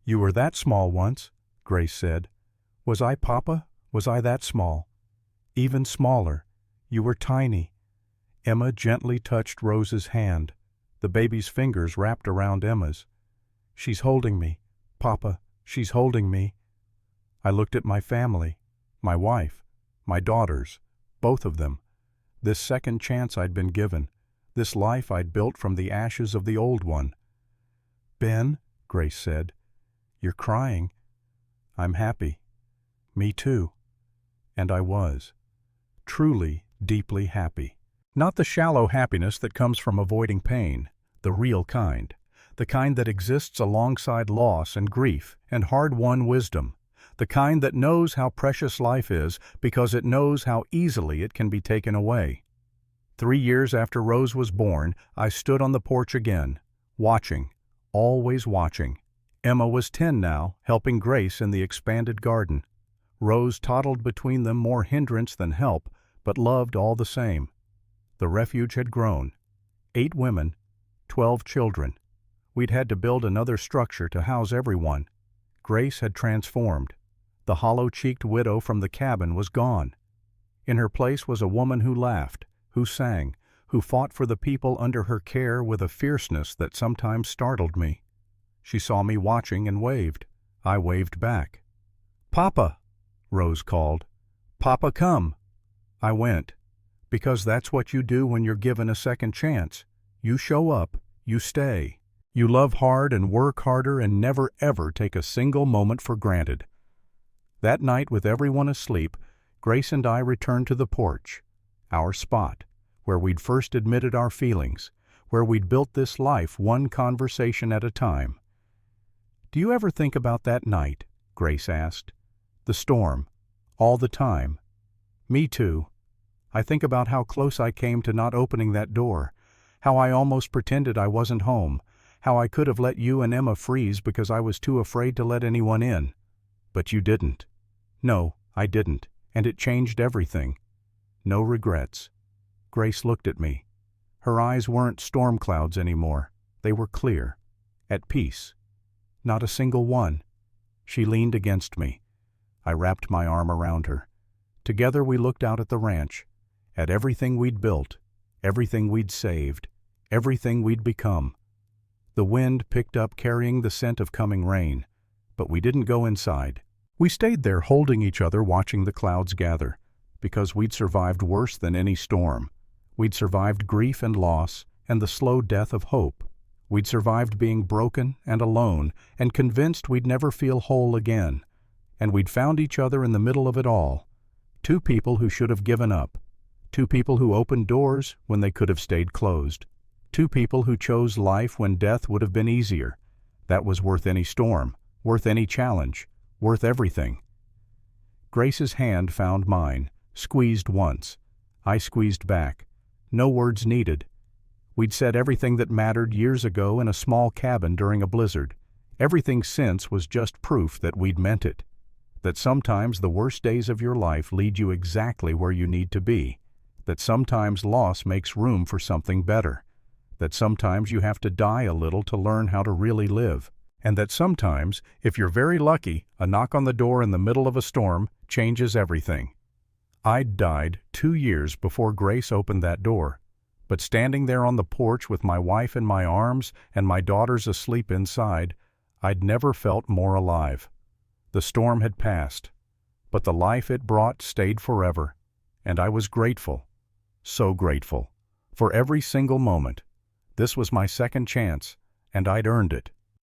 You were that small once, Grace said. Was I, Papa? Was I that small? Even smaller. You were tiny. Emma gently touched Rose's hand. The baby's fingers wrapped around Emma's. She's holding me, Papa, she's holding me. I looked at my family, my wife, my daughters, both of them. This second chance I'd been given, this life I'd built from the ashes of the old one. Ben, Grace said, you're crying. I'm happy. Me too. And I was. Truly, deeply happy. Not the shallow happiness that comes from avoiding pain, the real kind. The kind that exists alongside loss and grief and hard-won wisdom. The kind that knows how precious life is because it knows how easily it can be taken away. 3 years after Rose was born, I stood on the porch again, watching, always watching. Emma was 10 now, helping Grace in the expanded garden. Rose toddled between them, more hindrance than help, but loved all the same. The refuge had grown. 8 women, 12 children. We'd had to build another structure to house everyone. Grace had transformed. The hollow-cheeked widow from the cabin was gone. In her place was a woman who laughed, who sang, who fought for the people under her care with a fierceness that sometimes startled me. She saw me watching and waved. I waved back. "Papa," Rose called. "Papa, come." I went. Because that's what you do when you're given a second chance. You show up, you stay. You love hard and work harder and never ever take a single moment for granted. That night, with everyone asleep, Grace and I returned to the porch, our spot, where we'd first admitted our feelings, where we'd built this life one conversation at a time. "Do you ever think about that night?" Grace asked. "The storm, all the time." "Me too. I think about how close I came to not opening that door, how I almost pretended I wasn't home, how I could have let you and Emma freeze because I was too afraid to let anyone in. But you didn't." "No, I didn't, and it changed everything." "No regrets." Grace looked at me. Her eyes weren't storm clouds anymore. They were clear, at peace. "Not a single one." She leaned against me. I wrapped my arm around her. Together we looked out at the ranch, at everything we'd built, everything we'd saved, everything we'd become. The wind picked up, carrying the scent of coming rain, but we didn't go inside. We stayed there holding each other, watching the clouds gather, because we'd survived worse than any storm. We'd survived grief and loss and the slow death of hope. We'd survived being broken and alone and convinced we'd never feel whole again. And we'd found each other in the middle of it all. 2 people who should have given up. 2 people who opened doors when they could have stayed closed. 2 people who chose life when death would have been easier. That was worth any storm, worth any challenge, worth everything. Grace's hand found mine, squeezed once. I squeezed back. No words needed. We'd said everything that mattered years ago in a small cabin during a blizzard. Everything since was just proof that we'd meant it. That sometimes the worst days of your life lead you exactly where you need to be. That sometimes loss makes room for something better. That sometimes you have to die a little to learn how to really live. And that sometimes, if you're very lucky, a knock on the door in the middle of a storm changes everything. I'd died 2 years before Grace opened that door. But standing there on the porch with my wife in my arms and my daughters asleep inside, I'd never felt more alive. The storm had passed, but the life it brought stayed forever, and I was grateful, so grateful, for every single moment. This was my second chance, and I'd earned it.